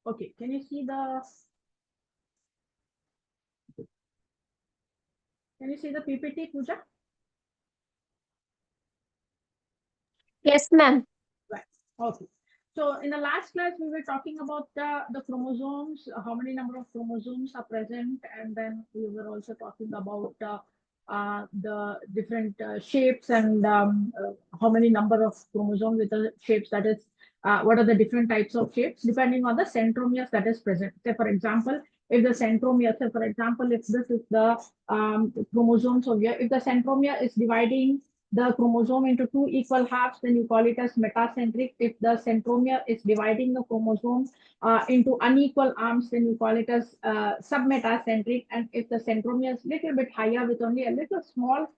Okay, can you see the PPT, Pooja? Yes, ma'am. Right. Okay. So in the last class, we were talking about the chromosomes, how many number of chromosomes are present, and then we were also talking about the different shapes and how many number of chromosomes with the shapes. That is, what are the different types of shapes depending on the centromeres that is present. Say, for example, if the centromere, say, for example, if this is the chromosomes over here, if the centromere is dividing the chromosome into two equal halves, then you call it as metacentric. If the centromere is dividing the chromosome into unequal arms, then you call it as submetacentric. And if the centromere is little bit higher with only a little small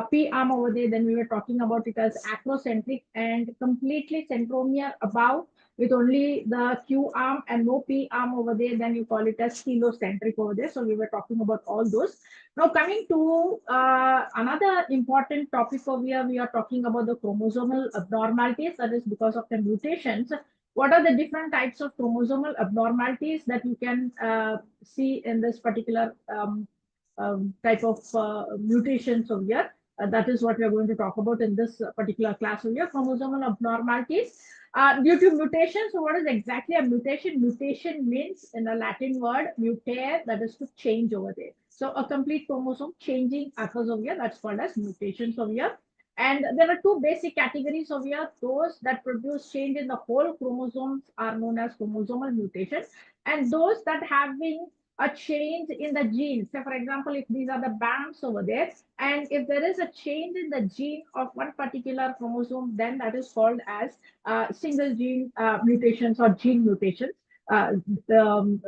P arm over there, then we were talking about it as acrocentric, and completely centromere above with only the Q arm and no P arm over there, then you call it as telocentric over there. So we were talking about all those. Now coming to another important topic over here, we are talking about the chromosomal abnormalities, that is because of the mutations. What are the different types of chromosomal abnormalities that you can see in this particular type of mutations over here? That is what we are going to talk about in this particular class over here, chromosomal abnormalities. Due to mutation, so what is exactly a mutation? Mutation means in a Latin word, mutare, that is to change over there. So a complete chromosome changing occurs over here, that's called as mutations over here. And there are two basic categories over here. Those that produce change in the whole chromosomes are known as chromosomal mutations. And those that having a change in the genes. So for example, if these are the bands over there, and if there is a change in the gene of one particular chromosome, then that is called as single gene mutations or gene mutations.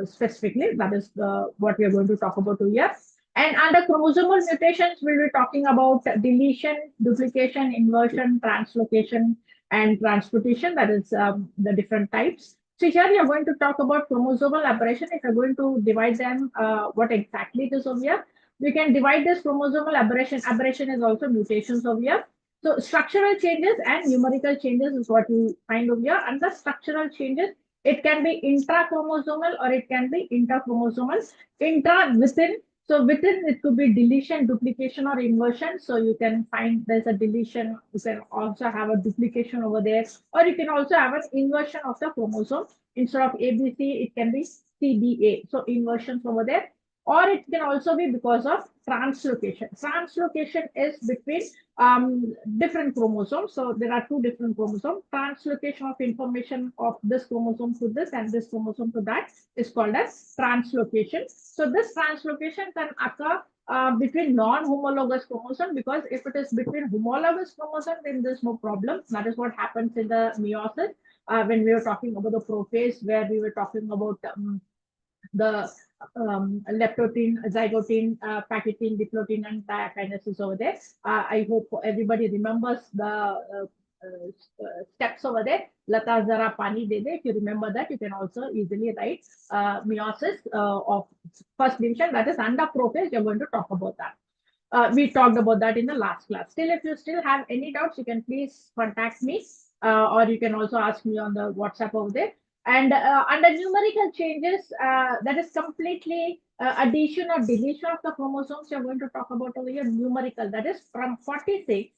Specifically, that is what we are going to talk about here. And under chromosomal mutations, we'll be talking about deletion, duplication, inversion, translocation, and transportation. That is the different types. So here we are going to talk about chromosomal aberration. If you're going to divide them, what exactly it is over here, we can divide this chromosomal aberration. Aberration is also mutations over here. So structural changes and numerical changes is what you find over here. And the structural changes, it can be intrachromosomal or it can be interchromosomal. Intra within, so within it could be deletion, duplication, or inversion. So you can find there's a deletion. You can also have a duplication over there, or you can also have an inversion of the chromosome. Instead of ABC, it can be CBA. So inversions over there, or it can also be because of translocation. Translocation is between different chromosomes. So there are two different chromosomes. Translocation of information of this chromosome to this and this chromosome to that is called as translocation. So this translocation can occur between non-homologous chromosome, because if it is between homologous chromosome, then there's no problem. That is what happens in the meiosis when we were talking about the prophase, where we were talking about the leptotin, zygotin, packaging, diplotin, and diakinesis over there. I hope everybody remembers the steps over there. Lata zara pani de de. If you remember that, you can also easily write meiosis of first division. That is under prophase. You're going to talk about that. We talked about that in the last class. Still, if you still have any doubts, you can please contact me, or you can also ask me on the WhatsApp over there. And under numerical changes, that is completely addition or deletion of the chromosomes you're going to talk about over here, numerical. That is from 46.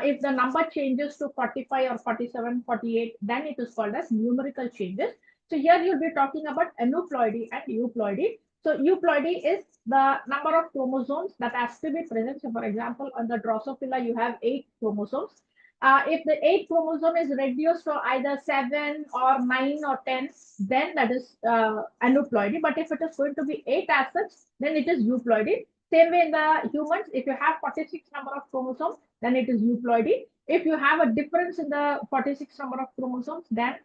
If the number changes to 45 or 47, 48, then it is called as numerical changes. So here you'll be talking about aneuploidy and euploidy. So euploidy is the number of chromosomes that has to be present. So for example, on the Drosophila, you have 8 chromosomes. If the 8th chromosome is reduced to either 7 or 9 or 10, then that is aneuploidy. But if it is going to be 8 as such, then it is euploidy. Same way in the humans, if you have 46 number of chromosomes, then it is euploidy. If you have a difference in the 46 number of chromosomes, then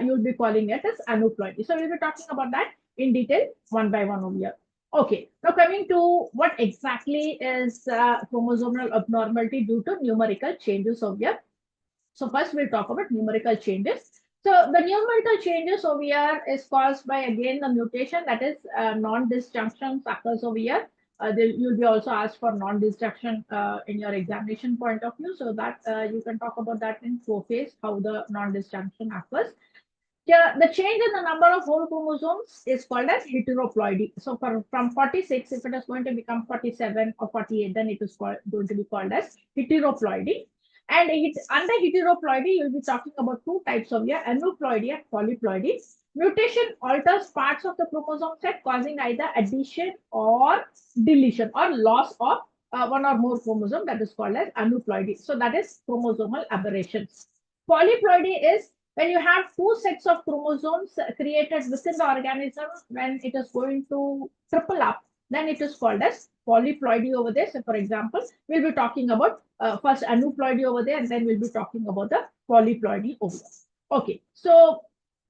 you'll be calling it as aneuploidy. So we'll be talking about that in detail one by one over here. Okay, now coming to what exactly is chromosomal abnormality due to numerical changes over here. So first we'll talk about numerical changes. So the numerical changes over here is caused by again the mutation, that is non-disjunction occurs over here. You'll be also asked for non-disjunction in your examination point of view, so that you can talk about that in prophase, how the non-disjunction occurs. Here, the change in the number of whole chromosomes is called as heteroploidy. So from 46, if it is going to become 47 or 48, then it is going to be called as heteroploidy. And under heteroploidy, you'll be talking about two types of here, aneuploidy and polyploidy. Mutation alters parts of the chromosome set, causing either addition or deletion or loss of one or more chromosome, that is called as aneuploidy. So that is chromosomal aberrations. Polyploidy is when you have two sets of chromosomes created within the organism, when it is going to triple up, then it is called as polyploidy over there. So, for example, we'll be talking about first aneuploidy over there, and then we'll be talking about the polyploidy over there. Okay, so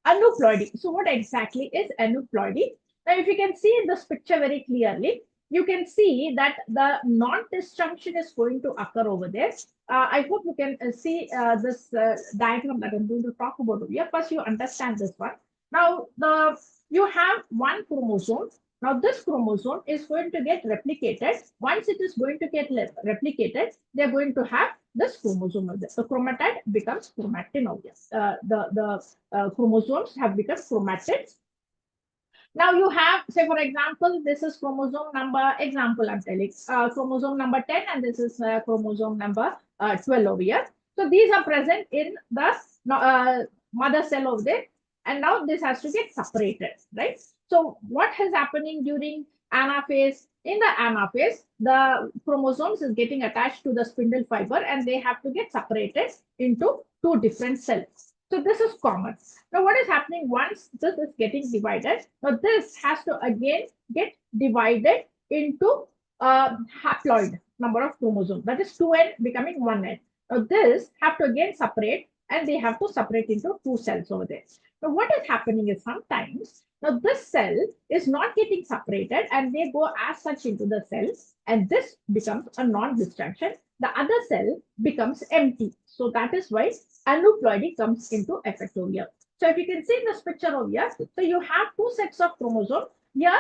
aneuploidy. So, what exactly is aneuploidy? Now, if you can see in this picture very clearly, you can see that the non-disjunction is going to occur over there. I hope you can see this diagram that I'm going to talk about here. First, you understand this one. Now, you have one chromosome. Now, this chromosome is going to get replicated. Once it is going to get replicated, they're going to have this chromosome. The chromatid becomes chromatin over here. The chromosomes have become chromatids. Now you have, say for example, this is chromosome number, example I'm telling, chromosome number 10, and this is chromosome number 12 over here. So these are present in the mother cell over there. And now this has to get separated, right? So what is happening during anaphase? In the anaphase, the chromosomes is getting attached to the spindle fiber and they have to get separated into two different cells. So this is common. Now, what is happening once this is getting divided? Now, this has to again get divided into haploid number of chromosomes. That is 2n becoming 1n. Now, this have to again separate and they have to separate into two cells over there. Now, what is happening is sometimes, now this cell is not getting separated and they go as such into the cells and this becomes a non-disjunction. The other cell becomes empty. So that is why aneuploidy comes into effect over here. So if you can see in this picture over here, so you have two sets of chromosomes. Here,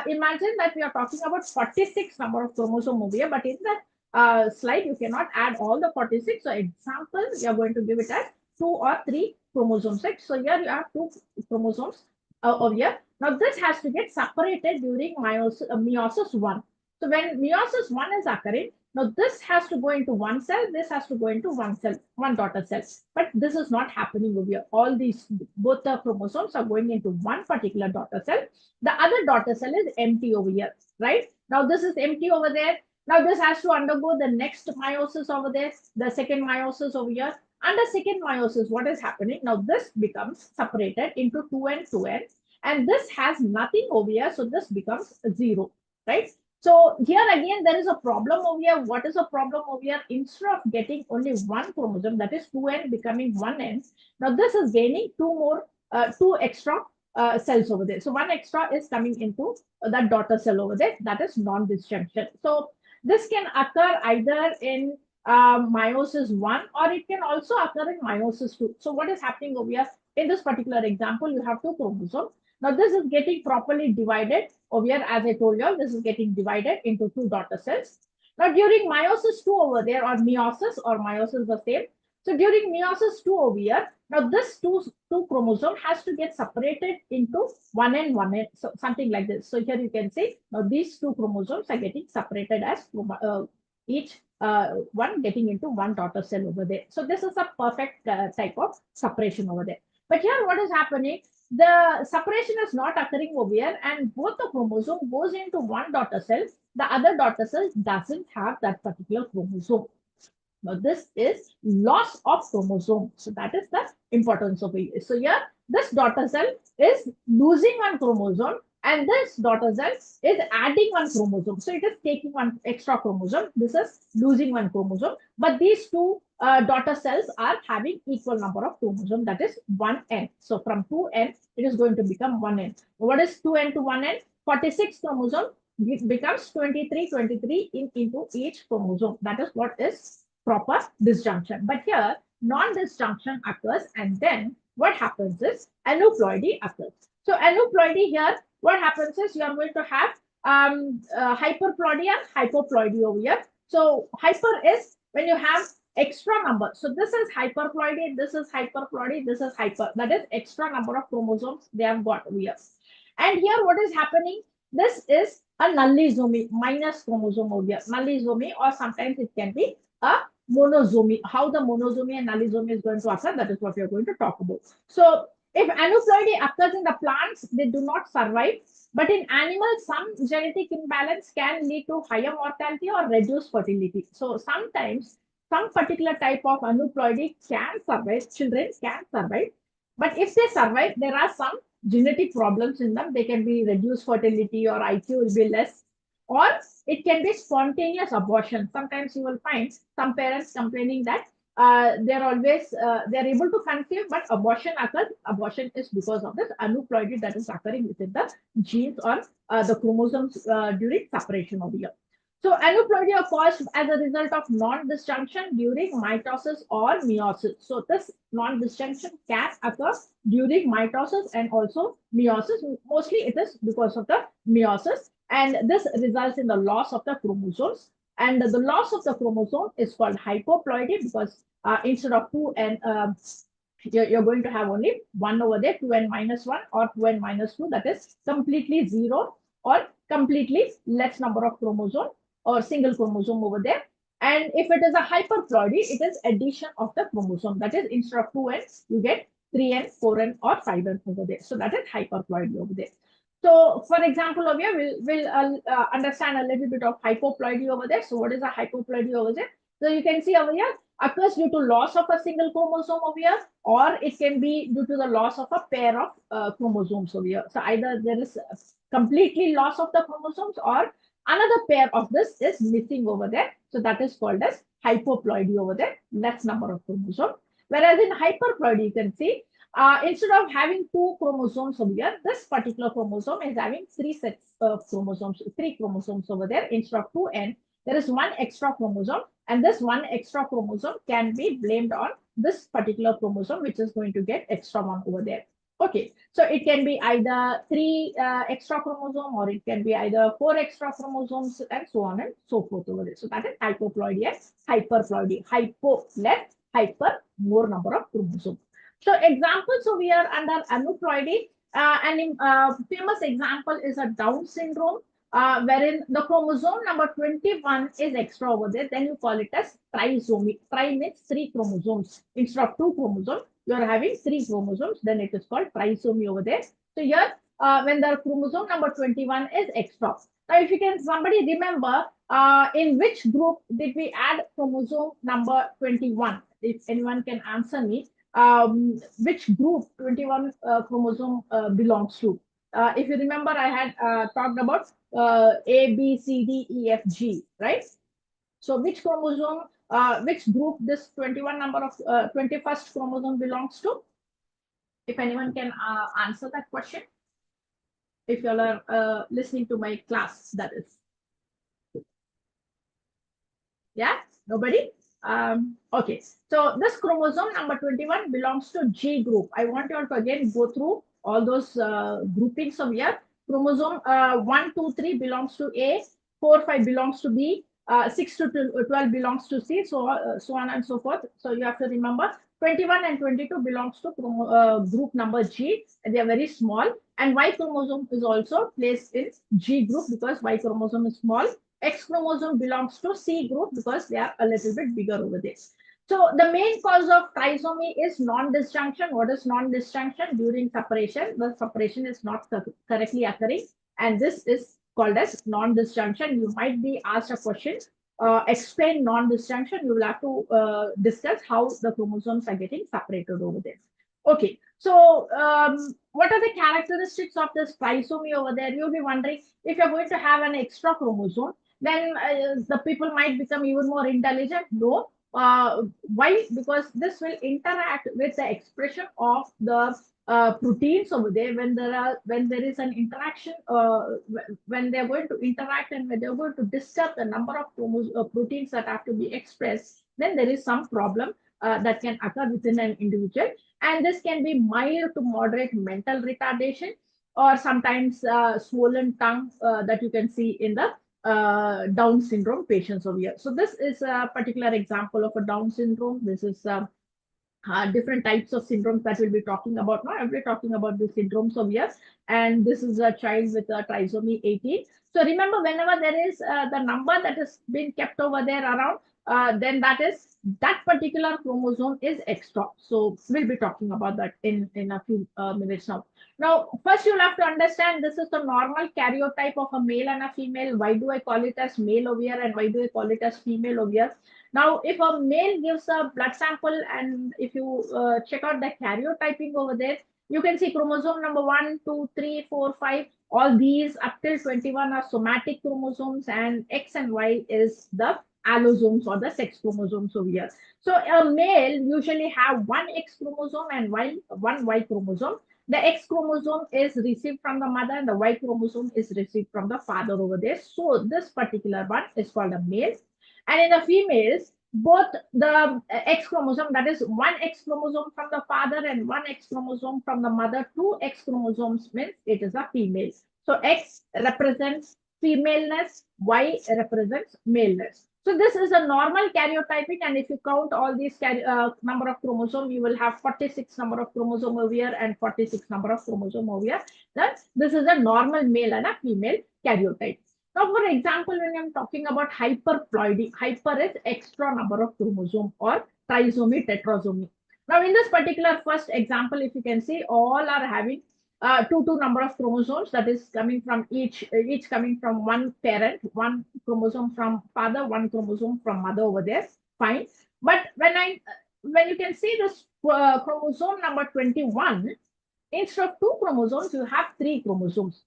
imagine that we are talking about 46 number of chromosomes over here, but in that slide, you cannot add all the 46. So example, you are going to give it as 2 or 3 chromosome sets. So here you have 2 chromosomes over here. Now this has to get separated during meiosis 1. So when meiosis 1 is occurring, now this has to go into one cell, this has to go into one cell, one daughter cell. But this is not happening over here. All these, both the chromosomes are going into one particular daughter cell. The other daughter cell is empty over here, right? Now this is empty over there. Now this has to undergo the next meiosis over there, the second meiosis over here. Under second meiosis, what is happening? Now this becomes separated into 2n, 2n. And this has nothing over here, so this becomes 0, right? So here again, there is a problem over here. What is a problem over here? Instead of getting only one chromosome, that is 2n becoming 1n, now this is gaining two extra cells over there. So one extra is coming into that daughter cell over there. That is non-disjunction. So this can occur either in meiosis 1 or it can also occur in meiosis 2. So what is happening over here? In this particular example, you have two chromosomes. Now this is getting properly divided over here. As I told you, this is getting divided into two daughter cells. Now during meiosis 2 over there, or meiosis the same. So during meiosis 2 over here, now this two chromosome has to get separated into 1n, 1n, so something like this. So here you can see, now these two chromosomes are getting separated as each one getting into one daughter cell over there. So this is a perfect type of separation over there. But here what is happening? The separation is not occurring over here and both the chromosome goes into one daughter cell. The other daughter cell doesn't have that particular chromosome. Now this is loss of chromosome. So that is the importance of it. So here this daughter cell is losing one chromosome and this daughter cell is adding one chromosome. So it is taking one extra chromosome. This is losing one chromosome. But these two daughter cells are having equal number of chromosomes. That is 1n. So from 2n, it is going to become 1n. What is 2n to 1n? 46 chromosome becomes 23 into each chromosome. That is what is proper disjunction. But here, non-disjunction occurs and then what happens is aneuploidy occurs. So aneuploidy here, what happens is you are going to have hyperploidy and hypoploidy over here. So hyper is when you have extra number. So this is hyperploidy, this is hyperploidy, this is hyper. That is extra number of chromosomes they have got here. And here what is happening? This is a nullisomy, minus chromosome over here. Nullisomy, or sometimes it can be a monosomy. How the monosomy and nullisomy is going to occur, that is what we are going to talk about. So if aneuploidy occurs in the plants, they do not survive. But in animals, some genetic imbalance can lead to higher mortality or reduced fertility. So sometimes some particular type of aneuploidy can survive, children can survive. But if they survive, there are some genetic problems in them. They can be reduced fertility, or IQ will be less, or it can be spontaneous abortion. Sometimes you will find some parents complaining that they're able to conceive, but abortion occurs. Abortion is because of this aneuploidy that is occurring within the genes or the chromosomes during separation of the year. So aneuploidy are caused as a result of non-disjunction during mitosis or meiosis. So this non-disjunction can occur during mitosis and also meiosis. Mostly it is because of the meiosis, and this results in the loss of the chromosomes. And the loss of the chromosome is called hypoploidy, because instead of two and you're going to have only one over there, 2n minus 1 or 2n minus 2, that is completely zero or completely less number of chromosome or single chromosome over there. And if it is a hyperploidy, it is addition of the chromosome. That is, instead of 2n, you get 3n, 4n, or 5n over there. So that is hyperploidy over there. So, for example, over here, we'll understand a little bit of hypoploidy over there. So, what is a hypoploidy over there? So, you can see over here, occurs due to loss of a single chromosome over here, or it can be due to the loss of a pair of chromosomes over here. So, either there is completely loss of the chromosomes, or another pair of this is missing over there. So, that is called as hypoploidy over there, less number of chromosomes. Whereas in hyperploidy, you can see instead of having two chromosomes over here, this particular chromosome is having three sets of chromosomes, three chromosomes over there. Instead of 2n, there is one extra chromosome, and this one extra chromosome can be blamed on this particular chromosome, which is going to get extra one over there. Okay, so it can be either three extra chromosome, or it can be either four extra chromosomes, and so on and so forth over there. So that is hypoploidy and hyperploidy. Hypo less, hyper more number of chromosomes. So examples over here under aneuploidy, an famous example is a Down syndrome, wherein the chromosome number 21 is extra over there. Then you call it as trisomy. Tri means three chromosomes. Instead of two chromosomes, you are having three chromosomes. Then it is called trisomy over there. So here, when the chromosome number 21 is extra. Now, if you can, somebody remember, in which group did we add chromosome number 21? If anyone can answer me, which group 21 chromosome belongs to. If you remember, I had talked about A, B, C, D, E, F, G, right? So which chromosome, which group this 21 number of 21st chromosome belongs to? If anyone can answer that question. If you all are listening to my class, that is. Yeah, nobody? Okay, so this chromosome number 21 belongs to G group. I want you all to again go through all those groupings of here. Chromosome 1, 2, 3 belongs to A, 4, 5 belongs to B, 6 to 12 belongs to C, so on and so forth. So you have to remember 21 and 22 belongs to group number G, and they are very small. And Y chromosome is also placed in G group because Y chromosome is small. X chromosome belongs to C group because they are a little bit bigger over there. So the main cause of trisomy is non-disjunction. What is non-disjunction? During separation, the separation is not correctly occurring, and this is called as non-disjunction. You might be asked a question, explain non-disjunction. You will have to discuss how the chromosomes are getting separated over there. Okay, so what are the characteristics of this trisomy over there? You'll be wondering, if you're going to have an extra chromosome, then the people might become even more intelligent. No. Why? Because this will interact with the expression of the proteins over there. When there is an interaction, when they're going to interact and when they're going to disturb the number of proteins that have to be expressed, then there is some problem that can occur within an individual, and this can be mild to moderate mental retardation, or sometimes swollen tongue that you can see in the Down syndrome patients over here. So this is a particular example of a Down syndrome. This is different types of syndromes that we'll be talking about now. I'll be talking about the syndromes of years, and this is a child with a trisomy 18. So remember, whenever there is the number that is being kept over there around, then that particular chromosome is extra. So we'll be talking about that in a few minutes now. Now, first you'll have to understand this is the normal karyotype of a male and a female. Why do I call it as male over here, and why do I call it as female over here? Now, if a male gives a blood sample and if you check out the karyotyping over there, you can see chromosome number 1, 2, 3, 4, 5. All these up till 21 are somatic chromosomes, and X and Y is the allosomes or the sex chromosomes over here. So a male usually have one X chromosome and one Y chromosome. The X chromosome is received from the mother and the Y chromosome is received from the father over there. So this particular one is called a male. And in the females, both the X chromosome, that is one X chromosome from the father and one X chromosome from the mother, two X chromosomes means it is a female. So X represents femaleness, Y represents maleness. So this is a normal karyotyping, and if you count all these number of chromosomes, you will have 46 number of chromosome over here and 46 number of chromosome over here. This is a normal male and a female karyotype. Now, for example, when I'm talking about hyperploidy, hyper is extra number of chromosome or trisomy, tetrasomy. Now, in this particular first example, if you can see, all are having two number of chromosomes, that is coming from each coming from one parent, one chromosome from father, one chromosome from mother over there. Fine. But when you can see this chromosome number 21, instead of two chromosomes, you have three chromosomes.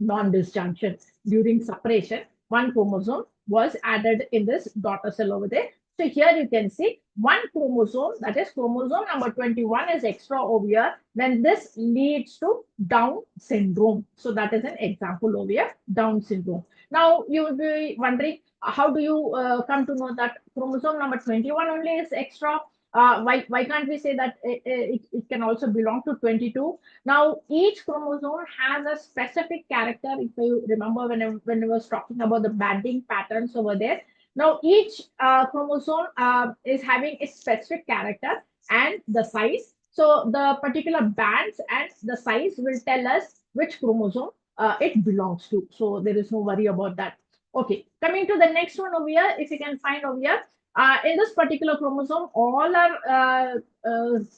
Non-disjunction during separation, one chromosome was added in this daughter cell over there. So here you can see one chromosome, that is chromosome number 21 is extra over here. Then this leads to Down syndrome. So that is an example over here, Down syndrome. Now you will be wondering, how do you come to know that chromosome number 21 only is extra? Why can't we say that it can also belong to 22? Now, each chromosome has a specific character. If you remember when I was talking about the banding patterns over there. Now, each chromosome is having its specific character and the size. So, the particular bands and the size will tell us which chromosome it belongs to. So, there is no worry about that. Okay, coming to the next one over here, if you can find over here, in this particular chromosome, all are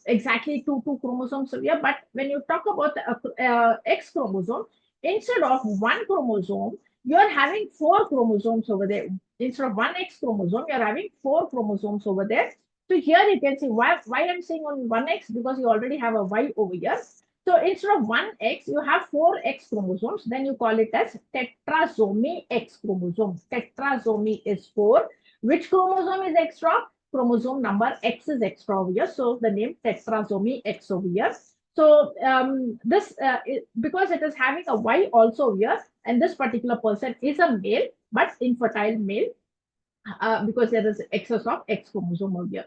exactly two chromosomes here. But when you talk about the X chromosome, instead of one chromosome, you are having four chromosomes over there. Instead of one X chromosome, you are having four chromosomes over there. So here you can see why I'm saying only one X, because you already have a Y over here. So instead of one X, you have four X chromosomes. Then you call it as tetrasomy X chromosome. Tetrasomy is four. Which chromosome is extra? Chromosome number X is extra over here. So the name tetrasomy X over here. So because it is having a Y also here, and this particular person is a male, but infertile male, because there is excess of X chromosome over here.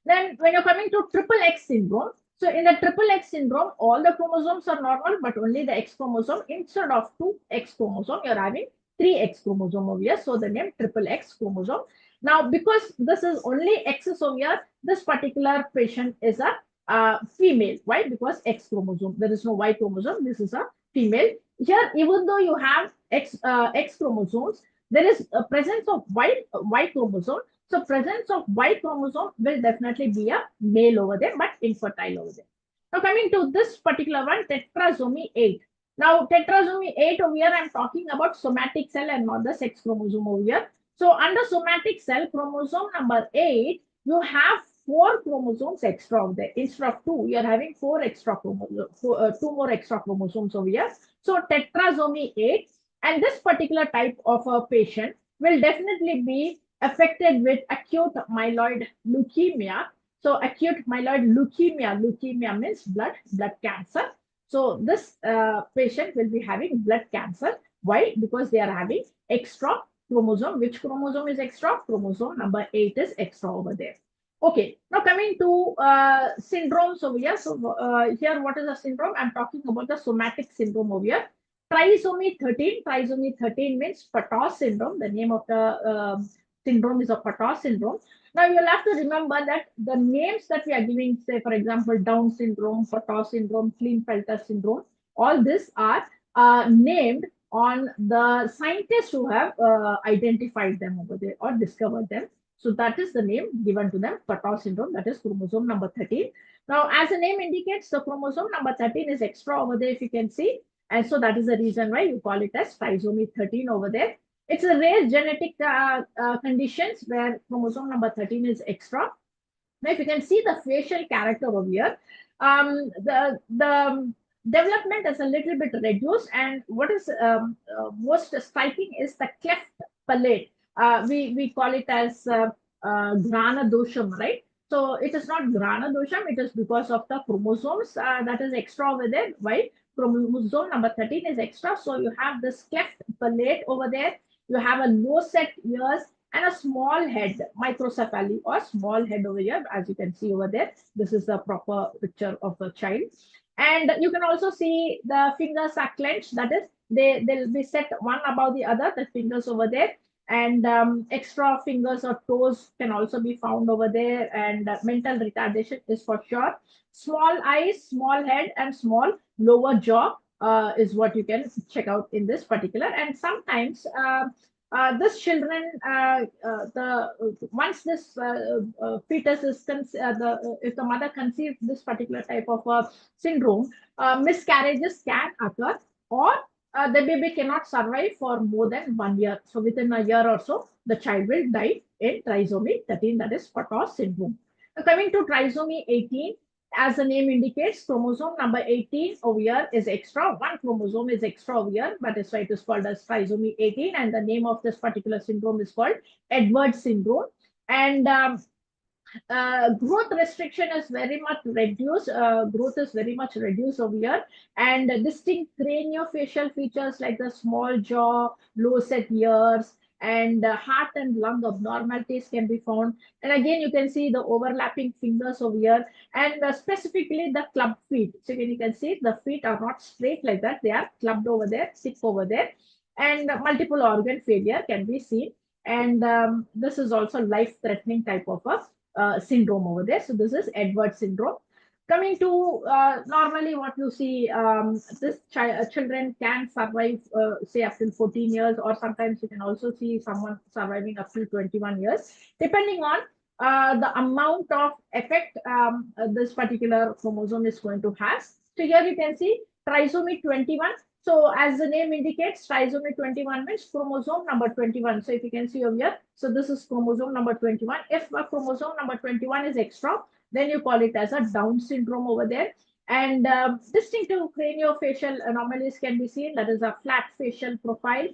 Then when you're coming to triple X syndrome, so in the triple X syndrome, all the chromosomes are normal, but only the X chromosome, instead of two X chromosome, you're having three X chromosome over here. So the name triple X chromosome. Now, because this is only X's over here, this particular patient is a female. Why? Because X chromosome. There is no Y chromosome. This is a female. Here, even though you have X chromosomes, there is a presence of Y chromosome. So presence of Y chromosome will definitely be a male over there, but infertile over there. Now coming to this particular one, tetrasomy 8. Now tetrasomy 8 over here, I'm talking about somatic cell and not the sex chromosome over here. So under somatic cell, chromosome number 8, you have four chromosomes extra over there. Instead of two, you're having four extra chromosomes, two more extra chromosomes over here. So tetrasomy 8, and this particular type of a patient will definitely be affected with acute myeloid leukemia. So acute myeloid leukemia means blood cancer. So this patient will be having blood cancer. Why? Because they are having extra chromosome. Which chromosome is extra? Chromosome number 8 is extra over there. Okay, now coming to syndromes over here. So here, what is a syndrome? I'm talking about the somatic syndrome over here. trisomy 13. Trisomy 13 means Patos syndrome. The name of the syndrome is a Patos syndrome. Now you'll have to remember that the names that we are giving, say for example, Down syndrome, Patos syndrome, Klinefelter syndrome, all these are named on the scientists who have identified them over there or discovered them. So that is the name given to them, Patos syndrome, that is chromosome number 13. Now, as the name indicates, the chromosome number 13 is extra over there, if you can see. And so that is the reason why you call it as trisomy 13 over there. It's a rare genetic conditions where chromosome number 13 is extra. Now, if you can see the facial character over here, the development is a little bit reduced, and what is most striking is the cleft palate. We call it as grana dosham, right? So it is not grana dosham; it is because of the chromosomes that is extra over there. Why? Chromosome number 13 is extra, so you have this cleft palate over there. You have a low set ears and a small head, microcephaly or small head over here, as you can see over there. This is the proper picture of a child. And you can also see the fingers are clenched. That is, they'll be set one above the other, the fingers over there. And extra fingers or toes can also be found over there. And mental retardation is for sure. Small eyes, small head, and small lower jaw is what you can check out in this particular. And sometimes this children, the once this fetus is if the mother conceives this particular type of syndrome, miscarriages can occur, or the baby cannot survive for more than 1 year. So within a year or so, the child will die in trisomy 13, that is Patos syndrome. Now, coming to trisomy 18, as the name indicates, chromosome number 18 over here is extra. One chromosome is extra over here, but that's why it is called as trisomy 18. And the name of this particular syndrome is called Edwards syndrome. And growth restriction is very much reduced. Growth is very much reduced over here. And distinct craniofacial features like the small jaw, low set ears, and heart and lung abnormalities can be found. And again, you can see the overlapping fingers over here, and specifically the club feet. So you can see the feet are not straight like that; they are clubbed over there, thick over there, and multiple organ failure can be seen. And this is also life-threatening type of a syndrome over there. So this is Edwards syndrome. Coming to normally what you see, this children can survive, say, up till 14 years, or sometimes you can also see someone surviving up to 21 years, depending on the amount of effect this particular chromosome is going to have. So here you can see trisomy 21. So as the name indicates, trisomy 21 means chromosome number 21. So if you can see over here, so this is chromosome number 21. If a chromosome number 21 is extra, then you call it as a Down syndrome over there. And distinctive craniofacial anomalies can be seen. That is a flat facial profile.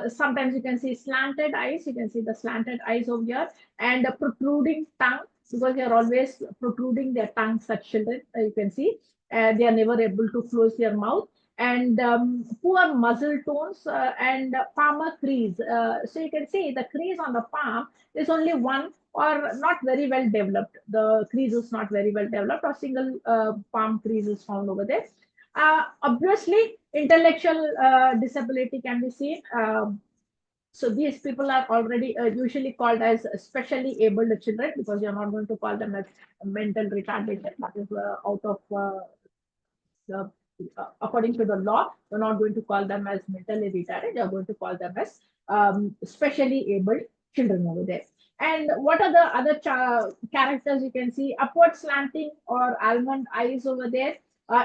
Sometimes you can see slanted eyes. You can see the slanted eyes over here, and a protruding tongue, because they are always protruding their tongue, such children. You can see they are never able to close their mouth, and poor muscle tones, and palmar crease. So you can see the crease on the palm is only one or not very well developed. The crease is not very well developed, or single palm crease is found over there. Obviously, intellectual disability can be seen. So these people are already usually called as specially abled children, because you're not going to call them as mental retardation. That is out of the according to the law, you're not going to call them as mentally retarded. You're going to call them as specially abled children over there. And what are the other characters you can see? Upward slanting or almond eyes over there.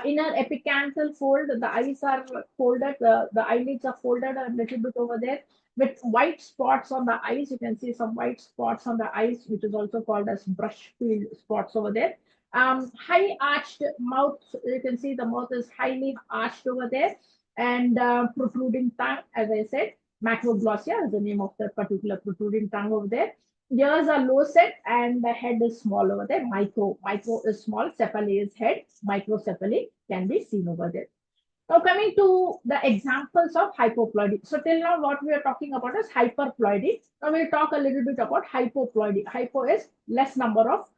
Inner epicanthal fold, the eyes are folded, the eyelids are folded a little bit over there, with white spots on the eyes. You can see some white spots on the eyes, which is also called as brush field spots over there. High arched mouth, you can see the mouth is highly arched over there, and protruding tongue, as I said, macroglossia is the name of the particular protruding tongue over there. Ears are low set, and the head is small over there. Micro is small, cephaly is head, microcephaly can be seen over there. Now coming to the examples of hypoploidy. So till now what we are talking about is hyperploidy. Now we'll talk a little bit about hypoploidy. Hypo is less number of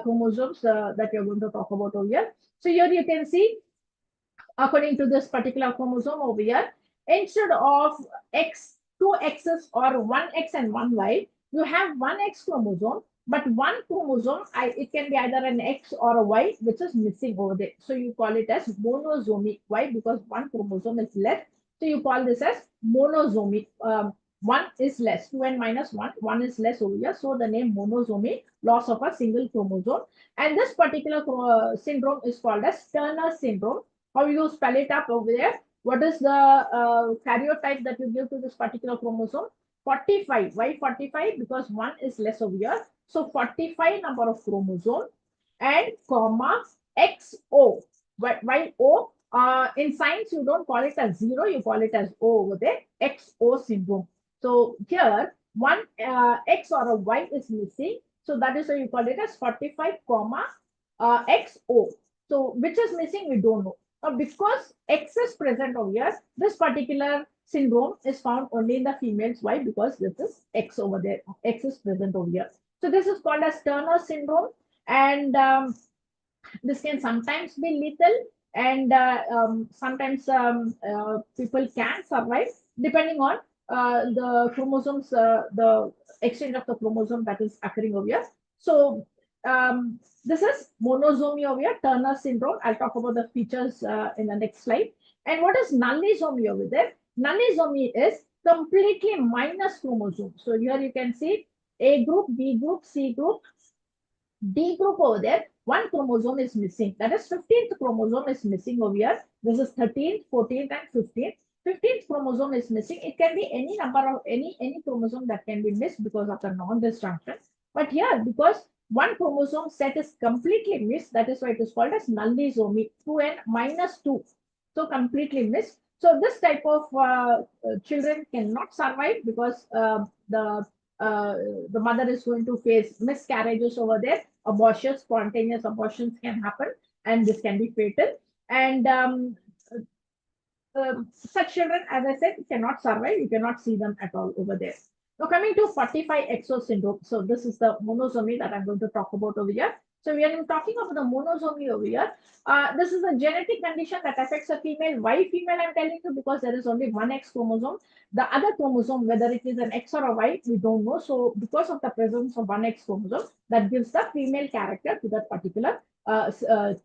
chromosomes that you're going to talk about over here. So here you can see according to this particular chromosome over here, instead of X, two X's or one X and one Y, you have one X chromosome, but one chromosome, it can be either an X or a Y, which is missing over there. So you call it as monosomic. Why? Because one chromosome is less. So you call this as monosomic. One is less, 2n minus 1, one is less over here. So the name monosomy, loss of a single chromosome. And this particular syndrome is called as Turner syndrome. How you spell it up over there? What is the karyotype that you give to this particular chromosome? 45. Why 45? Because one is less over here. So 45 number of chromosome and comma XO. Why O? In science, you don't call it as 0, you call it as O over there, XO syndrome. So here, one X or a Y is missing. So that is why you call it as 45 comma XO. So which is missing, we don't know. Because X is present over here, this particular syndrome is found only in the females. Why? Because this is X over there. X is present over here. So this is called as Turner syndrome. And this can sometimes be lethal, and sometimes people can survive depending on the chromosomes, the exchange of the chromosome that is occurring over here. So this is monosomy over here, Turner syndrome. I'll talk about the features in the next slide. And what is nullisomy over there? Nullisomy is completely minus chromosome. So here you can see A group, B group, C group, D group over there, one chromosome is missing. That is 15th chromosome is missing over here. This is 13th, 14th, and 15th. 15th chromosome is missing. It can be any number of any chromosome that can be missed because of the non-disjunction. But here, because one chromosome set is completely missed, that is why it is called as nullisomy, 2n minus 2. So completely missed. So this type of children cannot survive because the mother is going to face miscarriages over there. Abortions, spontaneous abortions can happen, and this can be fatal. And such children, as I said, cannot survive. You cannot see them at all over there. Now, coming to 45 XO syndrome. So, this is the monosomy that I'm going to talk about over here. So, we are talking about the monosomy over here. This is a genetic condition that affects a female. Why female? I'm telling you because there is only one X chromosome. The other chromosome, whether it is an X or a Y, we don't know. So, because of the presence of one X chromosome, that gives the female character to that particular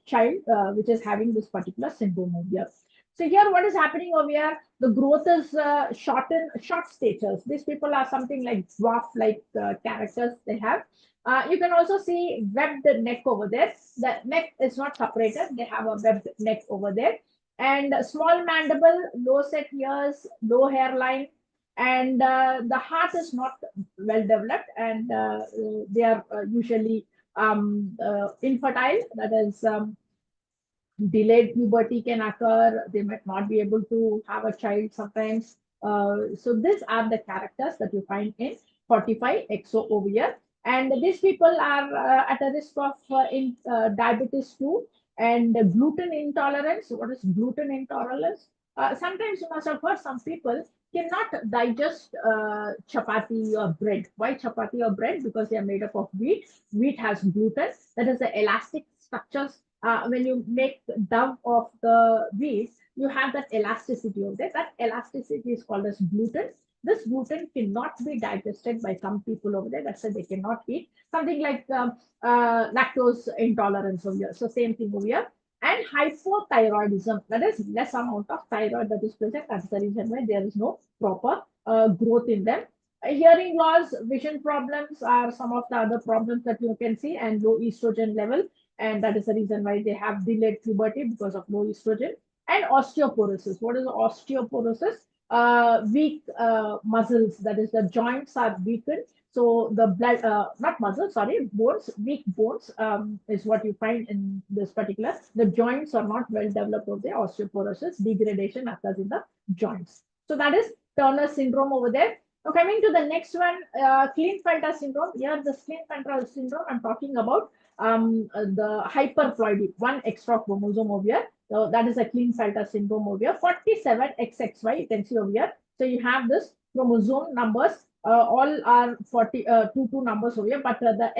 child, which is having this particular syndrome over here. So here, what is happening over here? The growth is short statures. These people are something like dwarf-like characters they have. You can also see webbed neck over there. The neck is not separated. They have a webbed neck over there. And small mandible, low set ears, low hairline, and the heart is not well developed, and they are usually infertile. That is, delayed puberty can occur. They might not be able to have a child sometimes. So these are the characters that you find in 45 XO over here. And these people are at a risk of diabetes too, and gluten intolerance. What is gluten intolerance? Sometimes you must have heard some people cannot digest chapati or bread. Why chapati or bread? Because they are made up of wheat. Wheat has gluten. That is the elastic structures. When you make dough of the wheat, you have that elasticity of that. That elasticity is called as gluten. This gluten cannot be digested by some people over there. That's why they cannot eat. Something like lactose intolerance over here. So same thing over here. And hypothyroidism, that is less amount of thyroid that is present. That's the reason why there is no proper growth in them. Hearing loss, vision problems are some of the other problems that you can see, and low estrogen level, and that is the reason why they have delayed puberty because of low estrogen. And osteoporosis. What is osteoporosis? Weak muscles, that is the joints are weakened. So the blood, not muscles, sorry, bones, weak bones is what you find in this particular. The joints are not well developed of the osteoporosis. Degradation occurs in the joints. So that is Turner syndrome over there. Now coming to the next one, Klinefelter syndrome. Here the Klinefelter syndrome I'm talking about the hyperploidy, one extra chromosome over here. So that is a Klinefelter syndrome over here. 47XXY, you can see over here. So you have this chromosome numbers, all are 22 numbers over here, but the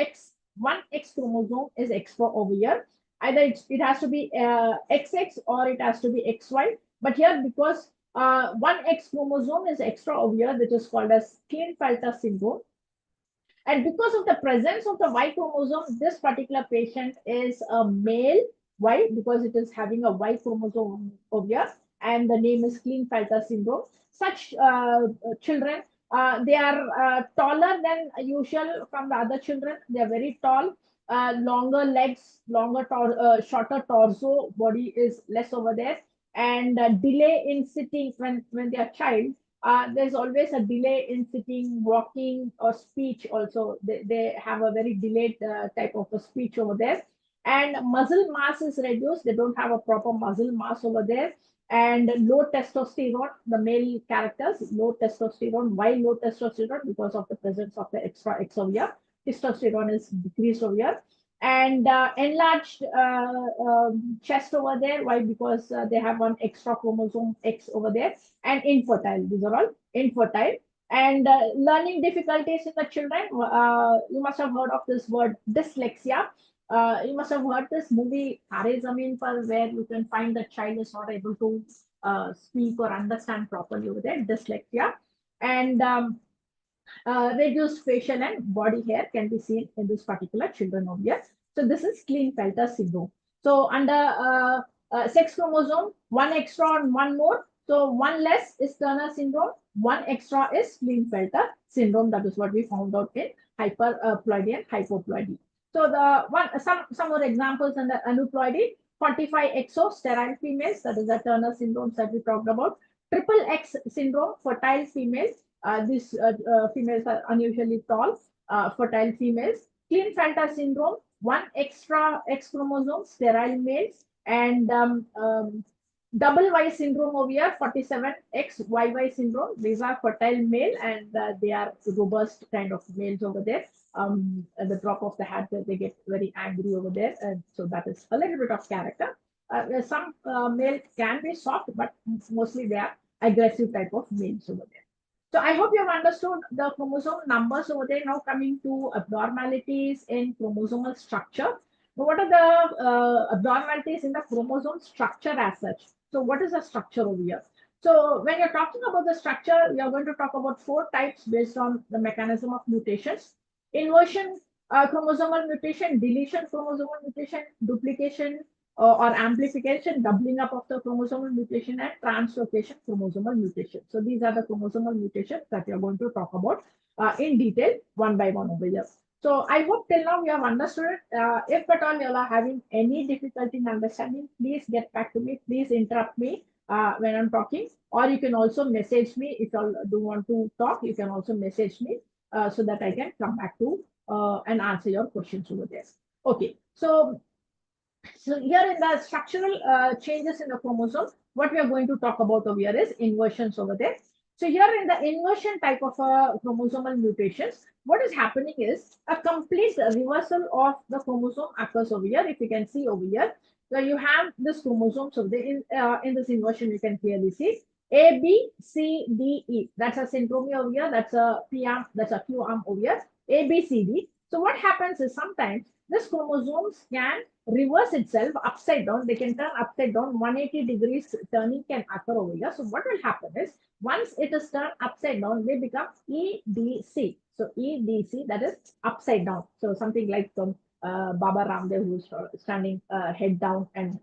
one X chromosome is extra over here. Either it has to be XX or it has to be XY. But here, because one X chromosome is extra over here, which is called as Klinefelter syndrome. And because of the presence of the Y chromosome, this particular patient is a male. Why? Because it is having a Y chromosome over here, and the name is Klinefelter syndrome. Such children, they are taller than usual from the other children. They are very tall, longer legs, shorter torso, body is less over there, and delay in sitting when they are child. There's always a delay in sitting, walking, or speech. Also, they have a very delayed type of a speech over there. And muscle mass is reduced. They don't have a proper muscle mass over there. And low testosterone, the male characters, low testosterone. Why low testosterone? Because of the presence of the extra X over here. Testosterone is decreased over here. And enlarged chest over there. Why? Because they have one extra chromosome X over there. And infertile. These are all infertile. And learning difficulties in the children. You must have heard of this word dyslexia. You must have heard this movie Tare Zameen Par, where you can find the child is not able to speak or understand properly over there. Dyslexia. And reduced facial and body hair can be seen in this particular children over here. So this is Klinefelter syndrome. So under sex chromosome, one extra and one more. So one less is Turner syndrome, one extra is Klinefelter syndrome. That is what we found out in hyperploidy and hypoploidy. So the one some more examples under aneuploidy, 45XO sterile females, that is the Turner syndrome that we talked about. Triple X syndrome, fertile females, these females are unusually tall, fertile females. Klinefelter syndrome, one extra X chromosome, sterile males, and double Y syndrome over here, 47XYY syndrome. These are fertile male and they are robust kind of males over there. At the drop of the hat, they get very angry over there. And so that is a little bit of character. Some male can be soft, but mostly they are aggressive type of males over there. So I hope you have understood the chromosome numbers over there. Now coming to abnormalities in chromosomal structure. Now, what are the abnormalities in the chromosome structure as such? So what is the structure over here? So when you're talking about the structure, we are going to talk about four types based on the mechanism of mutations. Inversion chromosomal mutation, deletion chromosomal mutation, duplication or amplification, doubling up of the chromosomal mutation, and translocation chromosomal mutation. So these are the chromosomal mutations that we are going to talk about in detail one by one over here. So I hope till now you have understood it. If at all you are having any difficulty in understanding, please get back to me. Please interrupt me when I'm talking, or you can also message me if you all do want to talk. You can also message me so that I can come back to and answer your questions over there. Okay, so here in the structural changes in the chromosome, what we are going to talk about over here is inversions over there. So here in the inversion type of chromosomal mutations, what is happening is a complete reversal of the chromosome occurs over here. If you can see over here, where you have this chromosome. So in this inversion, you can clearly see A, B, C, D, E. That's a centromere over here. That's a P arm. That's a Q arm over here. A, B, C, D. So what happens is sometimes this chromosomes can reverse itself upside down. They can turn upside down. 180 degrees turning can occur over here. So what will happen is once it is turned upside down, they become EDC. So EDC, that is upside down. So something like Baba Ramdev, who's standing head down and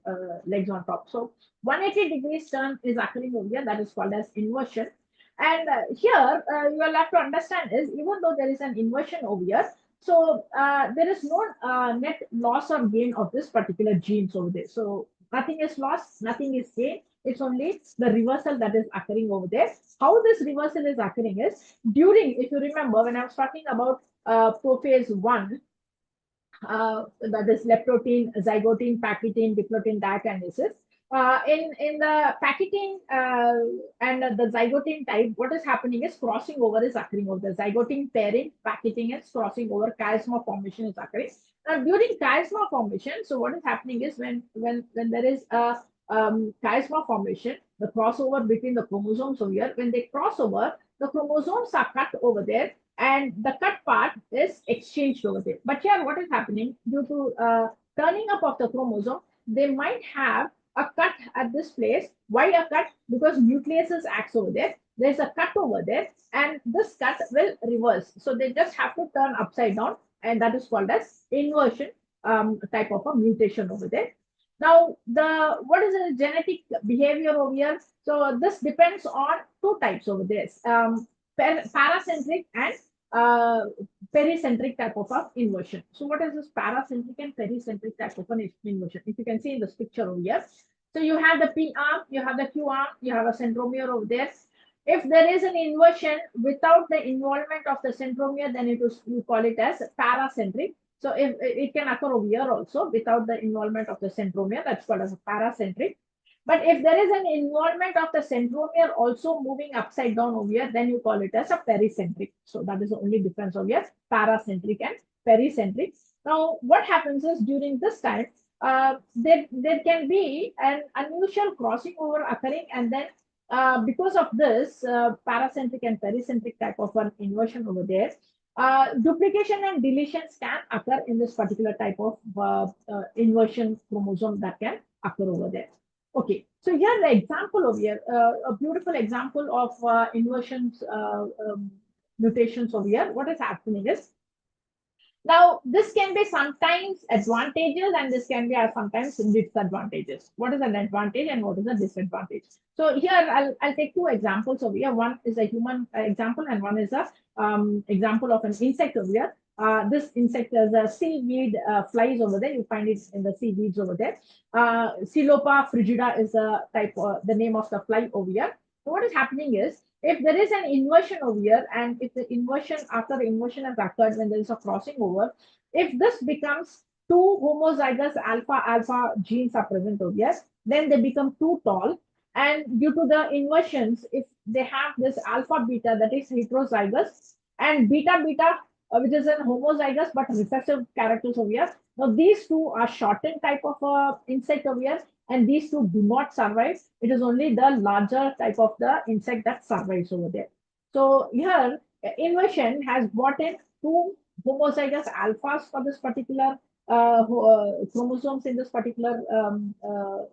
legs on top. So 180 degrees turn is occurring over here. That is called as inversion. And here you will have to understand is even though there is an inversion over here, so there is no net loss or gain of this particular genes over there. So nothing is lost, nothing is gained. It's only the reversal that is occurring over there. How this reversal is occurring is during, if you remember, when I was talking about prophase 1, that is leptotin, zygotin, pachytin, diplotin, diakinesis. In the pachytin and the zygotin type, what is happening is crossing over is occurring over the zygotin pairing, pachytin is crossing over, chiasma formation is occurring. Now during chiasma formation, so what is happening is when there is a chiasma formation, the crossover between the chromosomes over here, when they cross over, the chromosomes are cut over there and the cut part is exchanged over there. But here, what is happening due to turning up of the chromosome, they might have a cut at this place. Why a cut? Because nucleus acts over there. There's a cut over there, and this cut will reverse. So they just have to turn upside down, and that is called as inversion type of a mutation over there. Now, the what is the genetic behavior over here? So this depends on two types over there, paracentric and uh, pericentric type of a inversion. So what is this paracentric and pericentric type of an inversion? If you can see in this picture over here. So you have the P arm, you have the Q arm, you have a centromere over there. If there is an inversion without the involvement of the centromere, then it is we call it as paracentric. So if it can occur over here also without the involvement of the centromere, that's called as a paracentric. But if there is an involvement of the centromere also moving upside down over here, then you call it as a pericentric. So that is the only difference over here, paracentric and pericentric. Now, what happens is during this time, there can be an unusual crossing over occurring, and then because of this paracentric and pericentric type of an inversion over there, duplication and deletions can occur in this particular type of inversion chromosome that can occur over there. Okay, so here the example over here, a beautiful example of inversions, mutations over here. What is happening is, now, this can be sometimes advantages and this can be sometimes disadvantages. What is an advantage and what is a disadvantage? So here I'll take two examples over here. One is a human example and one is a example of an insect over here. This insect is a seaweed flies over there. You find it in the seaweeds over there. Silopa frigida is the type, the name of the fly over here. So what is happening is, if there is an inversion over here, and if the inversion, after the inversion has occurred, when there is a crossing over, if this becomes two homozygous alpha alpha genes are present over here, then they become too tall. And due to the inversions, if they have this alpha beta, that is heterozygous, and beta beta, which is an homozygous but recessive characters over here. Now these two are shortened type of insect over here, and these two do not survive. It is only the larger type of the insect that survives over there. So here, inversion has brought in two homozygous alphas for this particular chromosomes in this particular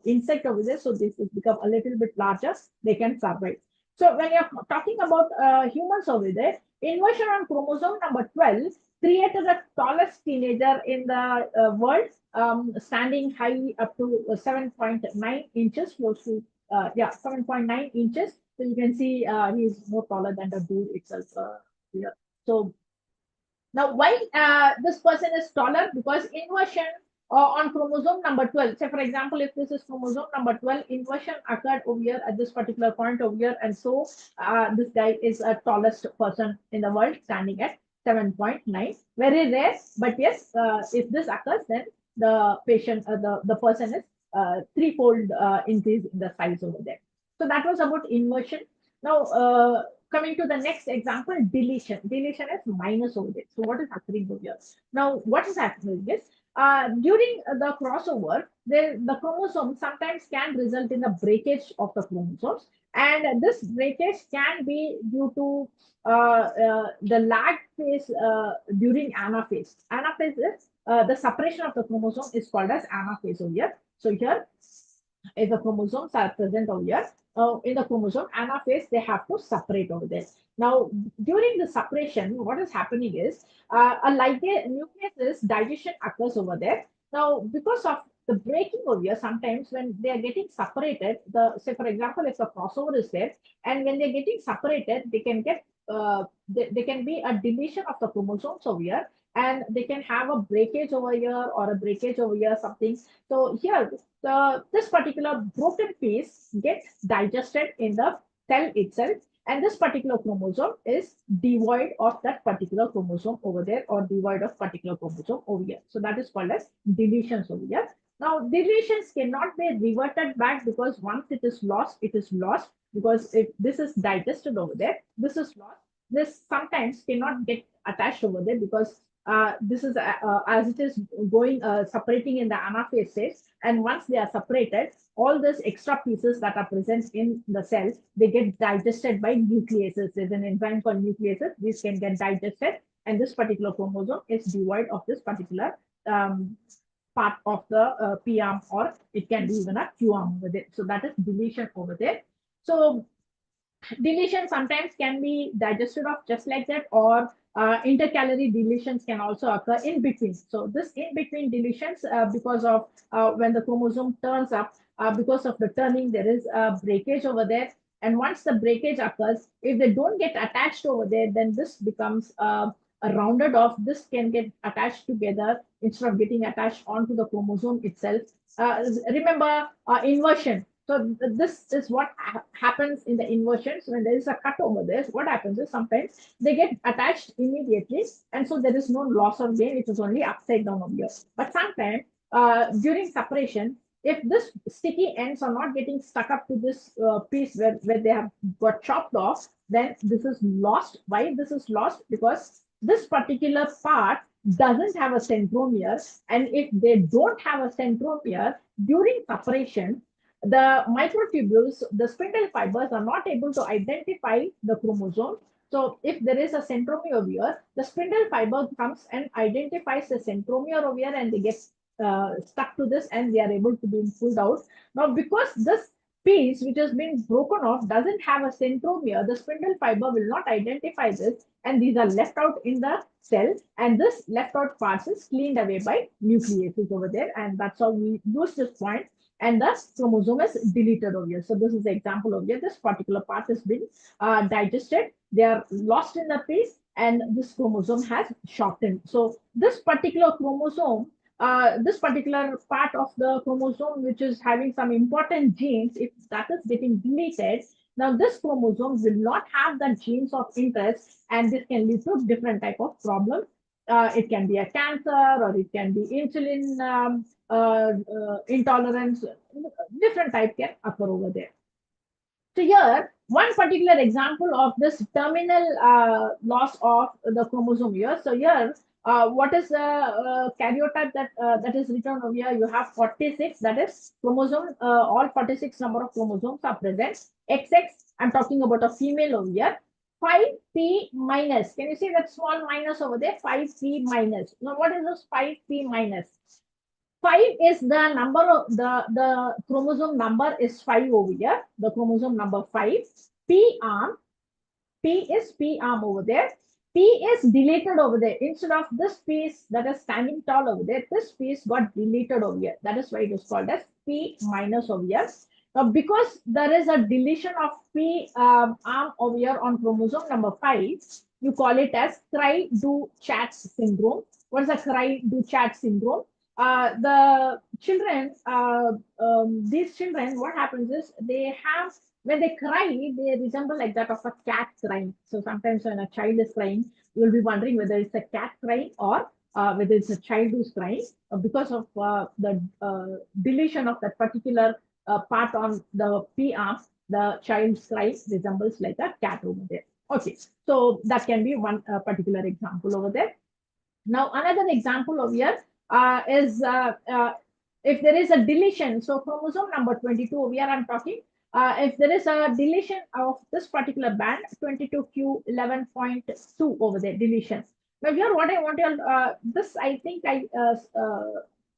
insect over there. So this has become a little bit larger. They can survive. So when you're talking about humans over there, inversion on chromosome number 12 created the tallest teenager in the world, standing high up to 7.9 inches, close to 7.9 inches. So you can see he's more taller than the dude itself here. So now why this person is taller? Because inversion on chromosome number 12. Say for example, if this is chromosome number 12, inversion occurred over here at this particular point over here, and so this guy is a tallest person in the world, standing at 7.9. Very rare, but yes, if this occurs, then the patient, the person is threefold increase in the size over there. So that was about inversion. Now, coming to the next example, deletion. Deletion is minus over there. So what is happening over here? Now, what is happening is, during the crossover, the chromosome sometimes can result in the breakage of the chromosomes, and this breakage can be due to the lag phase during anaphase. Anaphase is the separation of the chromosome is called as anaphase over here. So here, if the chromosomes are present over here, in the chromosome anaphase, they have to separate over there. Now, during the separation, what is happening is a ligase nucleus digestion occurs over there. Now, because of the breaking over here, sometimes when they are getting separated, say for example, if the crossover is there, and when they're getting separated, they can get they can be a deletion of the chromosomes over here, and they can have a breakage over here or a breakage over here, something. So here, this particular broken piece gets digested in the cell itself, and this particular chromosome is devoid of that particular chromosome over there, or devoid of particular chromosome over here. So that is called as deletions over here. Now, deletions cannot be reverted back, because once it is lost, it is lost. Because if this is digested over there, this is lost. This sometimes cannot get attached over there, because this is as it is going separating in the anaphase stage, and once they are separated, all these extra pieces that are present in the cell, they get digested by nucleases. There's an enzyme called nucleases. These can get digested, and this particular chromosome is devoid of this particular part of the P arm, or it can be even a Q arm with it. So that is deletion over there. So deletion sometimes can be digested off just like that, or intercalary deletions can also occur in between. So this in between deletions, because of when the chromosome turns up, because of the turning, there is a breakage over there. And once the breakage occurs, if they don't get attached over there, then this becomes a rounded off. This can get attached together instead of getting attached onto the chromosome itself. Remember inversion. So this is what happens in the inversion. So when there is a cut over there, what happens is sometimes they get attached immediately, and so there is no loss of gain. It is only upside down over here. But sometimes during separation, if this sticky ends are not getting stuck up to this piece where they have got chopped off, then this is lost. Why this is lost? Because this particular part doesn't have a centromere, and if they don't have a centromere during separation, the microtubules, the spindle fibers are not able to identify the chromosome. So if there is a centromere over here, the spindle fiber comes and identifies the centromere over here, and they get stuck to this, and they are able to be pulled out. Now, because this piece which has been broken off doesn't have a centromere, the spindle fiber will not identify this, and these are left out in the cell, and this left out part is cleaned away by nucleases over there, and that's how we use this point, and the chromosome is deleted over here. So this is the example of here. This particular part has been digested. They are lost in the piece, and this chromosome has shortened. So this particular chromosome, this particular part of the chromosome, which is having some important genes, if that is getting deleted, now this chromosome will not have the genes of interest, and this can lead to different type of problems. It can be a cancer, or it can be insulin intolerance. Different type can occur over there. So here, one particular example of this terminal loss of the chromosome here. So here, what is the karyotype that is written over here? You have 46. That is chromosome. All 46 number of chromosomes are present. XX. I'm talking about a female over here. 5p minus. Can you see that small minus over there? 5p minus. Now, what is this 5p minus? 5 is the number of the chromosome number is 5 over here. The chromosome number 5. P arm. P is P arm over there. P is deleted over there. Instead of this piece that is standing tall over there, this piece got deleted over here. That is why it is called as P minus over here. Now, because there is a deletion of P arm over here on chromosome number 5, you call it as Cry-Du-Chat syndrome. What is a Cry-Du-Chat syndrome? The children, these children, what happens is they have, when they cry, they resemble like that of a cat crying. So sometimes when a child is crying, you'll be wondering whether it's a cat crying, or whether it's a child who's crying, because of the deletion of that particular part on the P arm. The child's cry resembles like a cat over there. Okay, so that can be one particular example over there. Now, another example over here is if there is a deletion. So chromosome number 22 over here I'm talking. If there is a deletion of this particular band, 22q11.2 over there, deletion. Now here what I want to, this I think I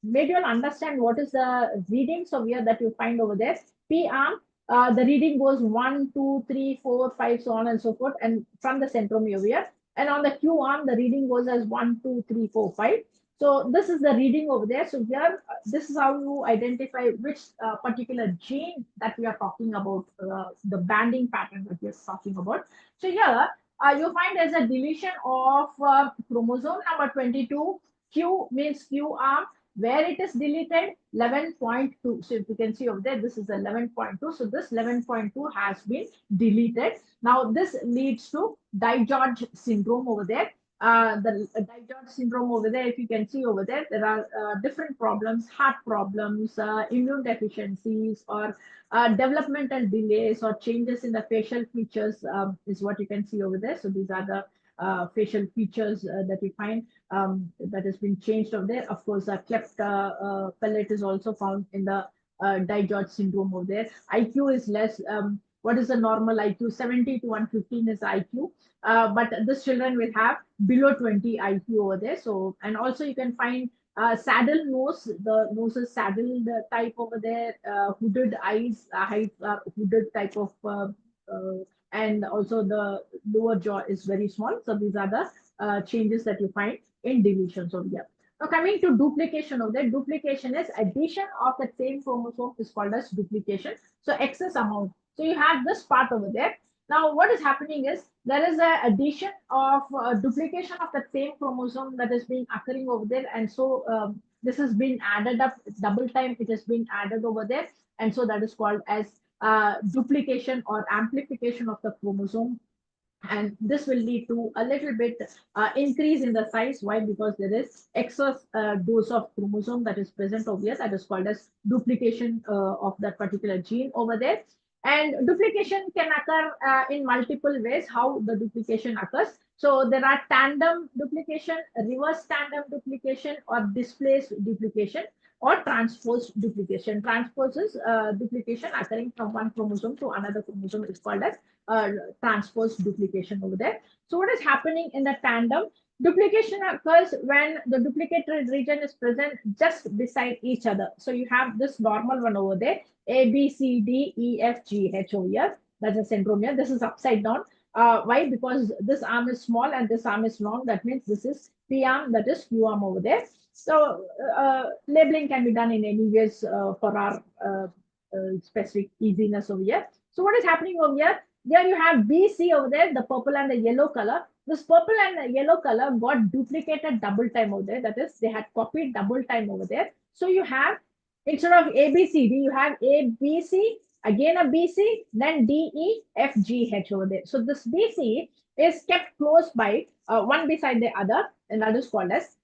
made you all understand what is the readings over here that you find over there. P arm, the reading goes 1, 2, 3, 4, 5, so on and so forth, and from the centromere over here. And on the Q arm, the reading goes as 1, 2, 3, 4, 5. So this is the reading over there. So here, this is how you identify which particular gene that we are talking about, the banding pattern that we are talking about. So here, you find there's a deletion of chromosome number 22. Q means Q arm. Where it is deleted, 11.2. So if you can see over there, this is 11.2. So this 11.2 has been deleted. Now this leads to Dye-George syndrome over there. The Dye-George syndrome over there, if you can see over there, there are different problems, heart problems, immune deficiencies, or developmental delays, or changes in the facial features is what you can see over there. So these are the facial features that you find that has been changed over there. Of course, a cleft palate is also found in the Dye-George syndrome over there. IQ is less. What is the normal IQ? 70 to 115 is IQ. But this children will have below 20 IQ over there. So, and also you can find saddle nose. The nose is saddled type over there. Hooded eyes, heights are hooded type of, and also the lower jaw is very small. So these are the changes that you find in deletions over here. Now coming to duplication of that, duplication is addition of the same chromosome is called as duplication. So excess amount. So you have this part over there. Now what is happening is there is a addition of duplication of the same chromosome that is being occurring over there, and so this has been added up double time. It has been added over there, and so that is called as duplication or amplification of the chromosome, and this will lead to a little bit increase in the size. Why? Because there is excess dose of chromosome that is present over here, that is called as duplication of that particular gene over there. And duplication can occur in multiple ways. How the duplication occurs? So there are tandem duplication, reverse tandem duplication, or displaced duplication, or transpose duplication. Transpose is duplication occurring from one chromosome to another chromosome is called as transpose duplication over there. So what is happening in the tandem? Duplication occurs when the duplicated region is present just beside each other. So you have this normal one over there, A, B, C, D, E, F, G, H over here. That's a centromere. This is upside down. Why? Because this arm is small and this arm is long. That means this is P arm, that is Q arm over there. So labeling can be done in any ways for our specific easiness over here. So what is happening over here? There you have BC over there, the purple and the yellow color. This purple and the yellow color got duplicated double time over there. That is, they had copied double time over there. So you have, instead of ABCD, you have ABC, again a BC, then DEFGH over there. So this BC is kept close by one beside the other, and that is called as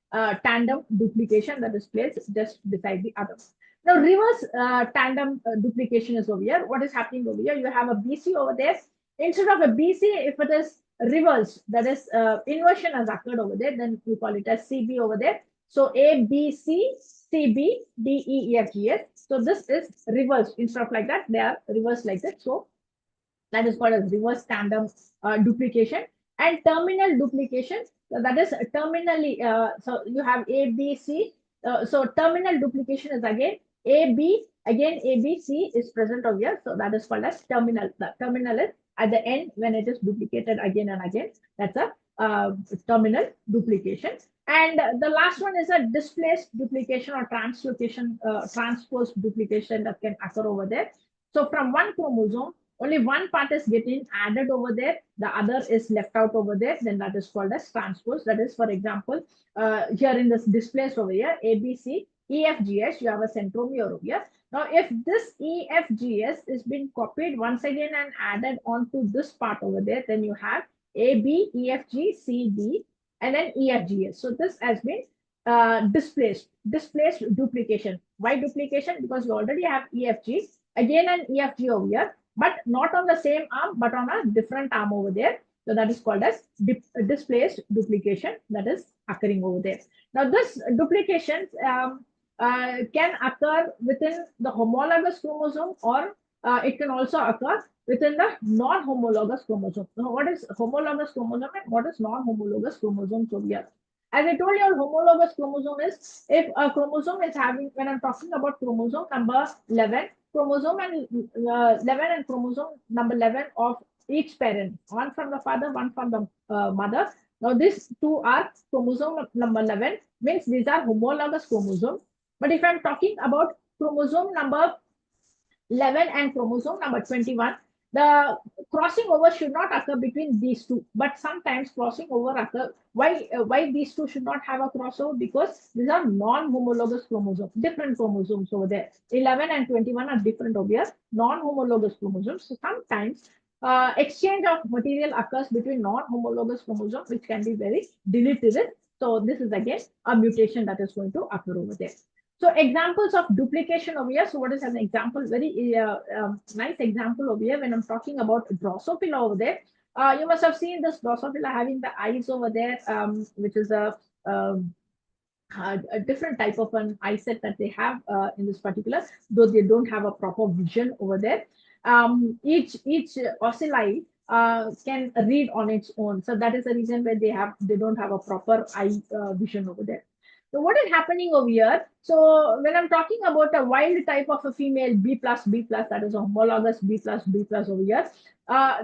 tandem duplication, that is placed just beside the other. Now, reverse tandem duplication is over here. What is happening over here? You have a BC over there. Instead of a BC, if it is reverse, that is inversion has occurred over there, then we call it as CB over there. So A, B, C, C, B, D, E, F, G, S. So this is reversed. Instead of like that, they are reversed like that. So that is called as reverse tandem duplication. And terminal duplication, that is terminally, so you have A, B, C. So terminal duplication is again A, B, again A, B, C is present over here. So that is called as terminal. The terminal is at the end when it is duplicated again and again. That's a terminal duplication. And the last one is a displaced duplication or translocation, transpose duplication that can occur over there. So from one chromosome, only one part is getting added over there, the other is left out over there, then that is called as transpose. That is, for example, here in this displaced over here, ABC, EFGS, you have a centromere over here. Now, if this EFGS is being copied once again and added onto this part over there, then you have AB, EFG, CD, and then EFGS. So this has been displaced duplication. Why duplication? Because you already have EFG, again an EFG over here, but not on the same arm, but on a different arm over there. So that is called as displaced duplication that is occurring over there. Now, this duplication can occur within the homologous chromosome, or it can also occur within the non-homologous chromosome. Now, what is homologous chromosome and what is non-homologous chromosome over here? As I told you, homologous chromosome is if a chromosome is having, when I'm talking about chromosome number 11, chromosome and 11 and chromosome number 11 of each parent, one from the father, one from the mother. Now, these two are chromosome number 11, means these are homologous chromosomes. But if I'm talking about chromosome number 11 and chromosome number 21, the crossing over should not occur between these two, but sometimes crossing over occur. Why these two should not have a crossover? Because these are non-homologous chromosomes, different chromosomes over there. 11 and 21 are different over here, non-homologous chromosomes. So sometimes exchange of material occurs between non-homologous chromosomes, which can be very deleterious. So this is again a mutation that is going to occur over there. So examples of duplication over here. So what is an example? Very nice example over here when I'm talking about Drosophila over there. You must have seen this Drosophila having the eyes over there, which is a different type of an eye set that they have in this particular, though they don't have a proper vision over there. Each ocelli can read on its own. So that is the reason why they don't have a proper eye vision over there. So what is happening over here? So when I'm talking about a wild type of a female B plus B plus, that is a homologous B plus over here.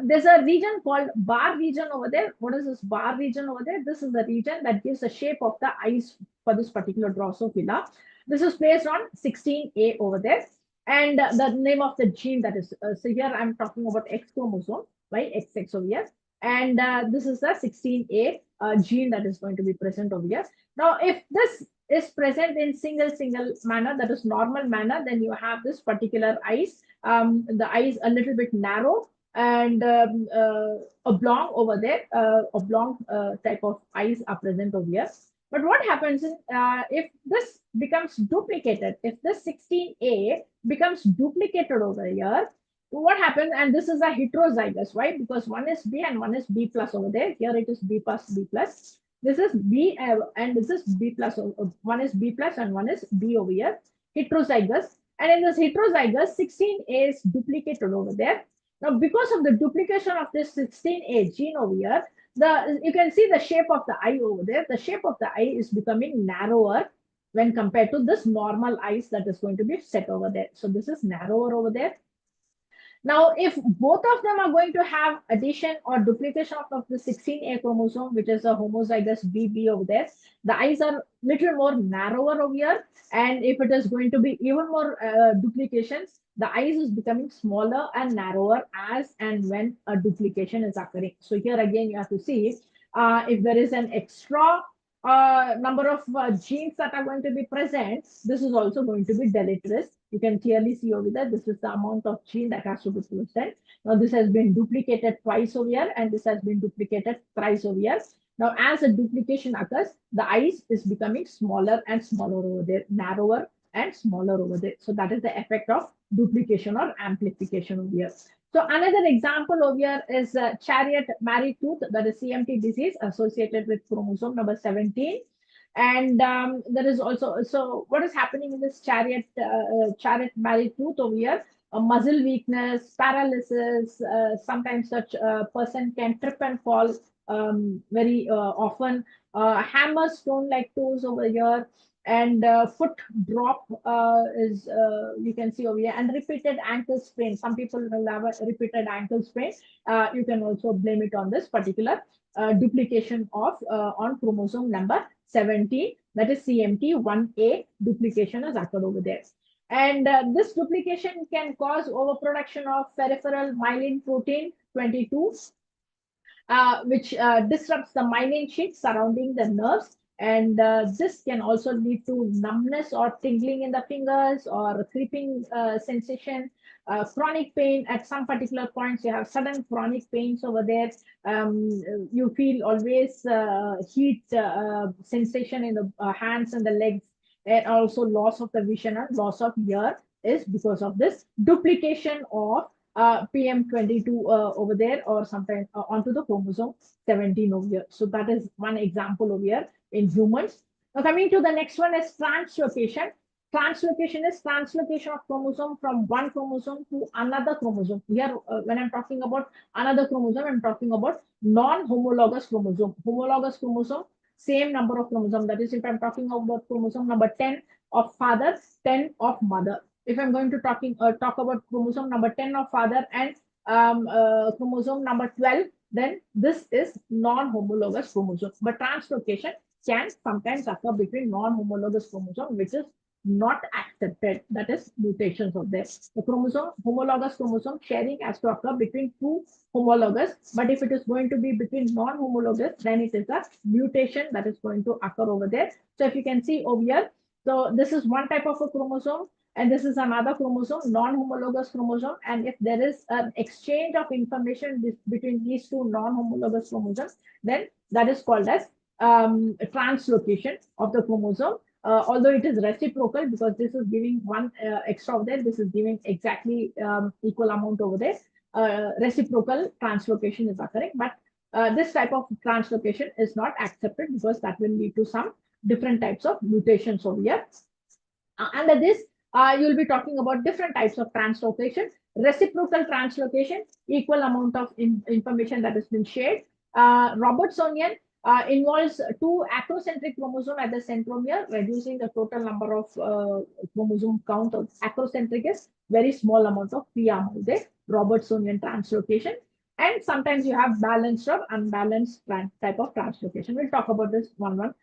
There's a region called bar region over there. What is this bar region over there? This is the region that gives the shape of the eyes for this particular Drosophila. This is placed on 16A over there. And the name of the gene that is, so here I'm talking about X chromosome, right? XX over here. And this is the 16A gene that is going to be present over here. Now, if this is present in single manner, that is normal manner, then you have this particular eyes, the eyes a little bit narrow and oblong over there, oblong type of eyes are present over here. But what happens is, if this becomes duplicated, if this 16A becomes duplicated over here, what happens? And this is a heterozygous, right? Because one is B and one is B plus over there. Here it is B plus B plus. This is B and this is B plus. One is B plus and one is B over here. Heterozygous. And in this heterozygous, 16A is duplicated over there. Now, because of the duplication of this 16A gene over here, you can see the shape of the eye over there. The shape of the eye is becoming narrower when compared to this normal eyes that is going to be set over there. So this is narrower over there. Now, if both of them are going to have addition or duplication of the 16A chromosome, which is a homozygous BB over there, the eyes are little more narrower over here. And if it is going to be even more duplications, the eyes is becoming smaller and narrower as and when a duplication is occurring. So here again, you have to see if there is an extra number of genes that are going to be present, this is also going to be deleterious. You can clearly see over there, this is the amount of gene that has to be present. Now, this has been duplicated twice over here, and this has been duplicated thrice over here. Now, as a duplication occurs, the eyes is becoming smaller and smaller over there, narrower and smaller over there. So that is the effect of duplication or amplification over here. So another example over here is chariot-Marie tooth, that is CMT disease associated with chromosome number 17. And there is also, so what is happening in this chariot-Marie tooth over here? Muscle weakness, paralysis, sometimes such a person can trip and fall very often. Hammer stone-like toes over here, and foot drop is you can see over here, and repeated ankle sprain. Some people will have a repeated ankle sprain. You can also blame it on this particular duplication of on chromosome number 17, that is CMT1A duplication has occurred over there. And this duplication can cause overproduction of peripheral myelin protein 22, which disrupts the myelin sheath surrounding the nerves. And this can also lead to numbness or tingling in the fingers or creeping sensation, chronic pain at some particular points. You have sudden chronic pains over there. You feel always heat sensation in the hands and the legs, and also loss of the vision and loss of ear is because of this duplication of PM22 over there, or sometimes onto the chromosome 17 over here. So that is one example over here in humans. Now coming to the next one is translocation. Translocation is translocation of chromosome from one chromosome to another chromosome. Here, when I'm talking about another chromosome, I'm talking about non-homologous chromosome. Homologous chromosome, same number of chromosome. That is, if I'm talking about chromosome number 10 of father, 10 of mother. If I'm going to talk about chromosome number 10 of father and chromosome number 12, then this is non-homologous chromosome. But translocation can sometimes occur between non-homologous chromosome, which is not accepted. That is mutations of this. The chromosome, homologous chromosome sharing has to occur between two homologous. But if it is going to be between non-homologous, then it is a mutation that is going to occur over there. So if you can see over here, so this is one type of a chromosome, and this is another chromosome, non-homologous chromosome. And if there is an exchange of information between these two non-homologous chromosomes, then that is called as translocation of the chromosome. Although it is reciprocal, because this is giving one extra over there, this is giving exactly equal amount over there. Reciprocal translocation is occurring, but this type of translocation is not accepted because that will lead to some different types of mutations over here. Under this, you'll be talking about different types of translocation. Reciprocal translocation, equal amount of information that has been shared. Robertsonian involves two acrocentric chromosome at the centromere, reducing the total number of chromosome count. Of acrocentric is very small amount of pre-amyloid, Robertsonian translocation, and sometimes you have balanced or unbalanced type of translocation. We'll talk about this one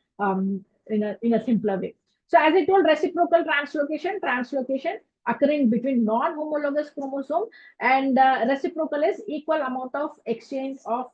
in a simpler way. So as I told, reciprocal translocation occurring between non-homologous chromosome, and reciprocal is equal amount of exchange of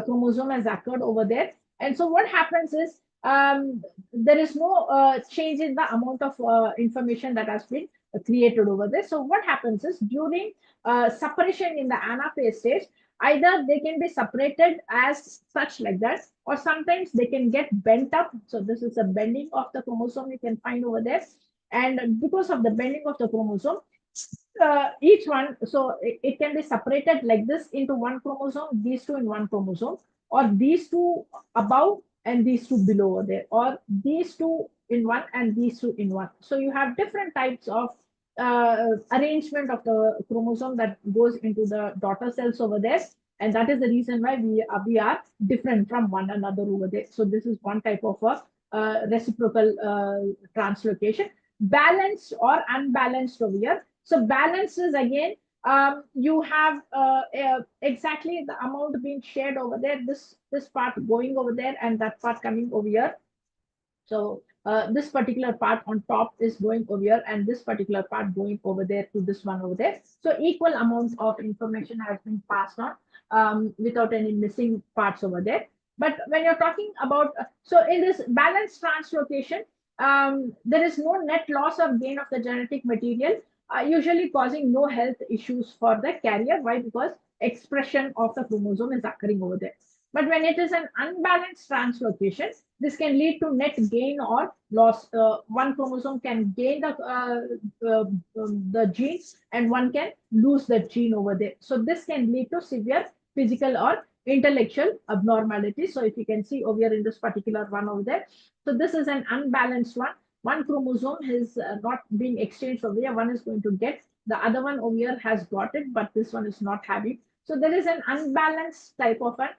chromosome has occurred over there. And so what happens is there is no change in the amount of information that has been created over there. So what happens is during separation in the anaphase stage, either they can be separated as such like that, or sometimes they can get bent up. So this is a bending of the chromosome you can find over there. And because of the bending of the chromosome, each one, so it can be separated like this into one chromosome, these two in one chromosome, or these two above and these two below over there, or these two in one and these two in one. So you have different types of arrangement of the chromosome that goes into the daughter cells over there. And that is the reason why we are different from one another over there. So this is one type of a reciprocal translocation. Balanced or unbalanced over here. So balance is again, you have exactly the amount being shared over there, this part going over there and that part coming over here. So this particular part on top is going over here and this particular part going over there to this one over there. So equal amount of information has been passed on without any missing parts over there. But when you're talking about, so in this balanced translocation, there is no net loss or gain of the genetic material, usually causing no health issues for the carrier. Why? Because expression of the chromosome is occurring over there. But when it is an unbalanced translocation, this can lead to net gain or loss. One chromosome can gain the genes and one can lose the gene over there. So this can lead to severe physical or intellectual abnormalities. So if you can see over here in this particular one over there, so this is an unbalanced one. One chromosome is not being exchanged over here. One is going to get, the other one over here has got it, but this one is not having. So there is an unbalanced type of a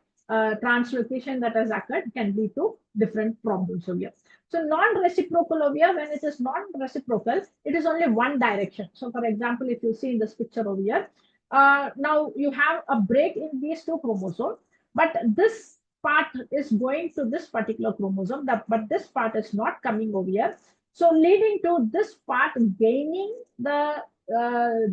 translocation that has occurred, can lead to different problems over here. So non-reciprocal over here, when it is non-reciprocal, it is only one direction. So for example, if you see in this picture over here, now you have a break in these two chromosomes, but this part is going to this particular chromosome, but this part is not coming over here. So leading to this part gaining the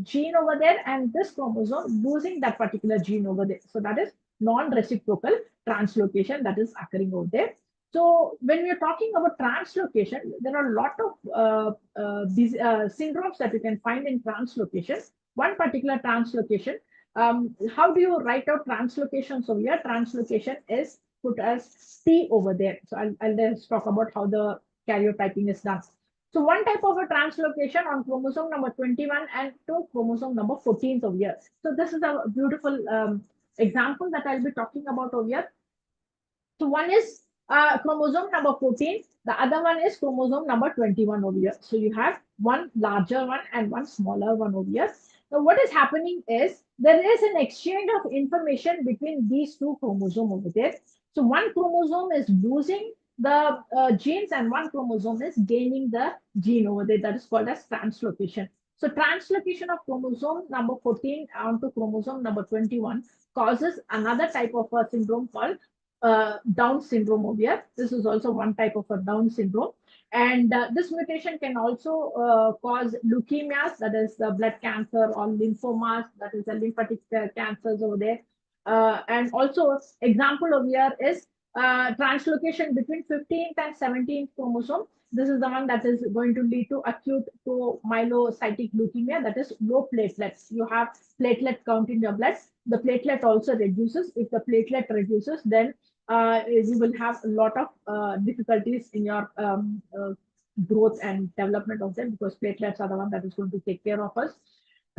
gene over there and this chromosome losing that particular gene over there. So that is non-reciprocal translocation that is occurring over there. So when we are talking about translocation, there are a lot of these syndromes that you can find in translocation. One particular translocation, how do you write out translocations over here? Translocation is put as T over there. So I'll just talk about how the karyotyping is done. So one type of a translocation on chromosome number 21 and to chromosome number 14 over here. So this is a beautiful example that I'll be talking about over here. So one is chromosome number 14, the other one is chromosome number 21 over here. So you have one larger one and one smaller one over here. Now what is happening is there is an exchange of information between these two chromosomes over there. So one chromosome is losing the genes and one chromosome is gaining the gene over there. That is called as translocation. So translocation of chromosome number 14 onto chromosome number 21 causes another type of a syndrome called Down syndrome over here. This is also one type of a Down syndrome. And this mutation can also cause leukemias, that is the blood cancer, or lymphomas, that is the lymphatic cancers over there. And also example over here is translocation between 15th and 17th chromosome. This is the one that is going to lead to acute myelocytic leukemia, that is low platelets. You have platelet count in your blood. The platelet also reduces. If the platelet reduces, then you will have a lot of difficulties in your growth and development of them, because platelets are the one that is going to take care of us.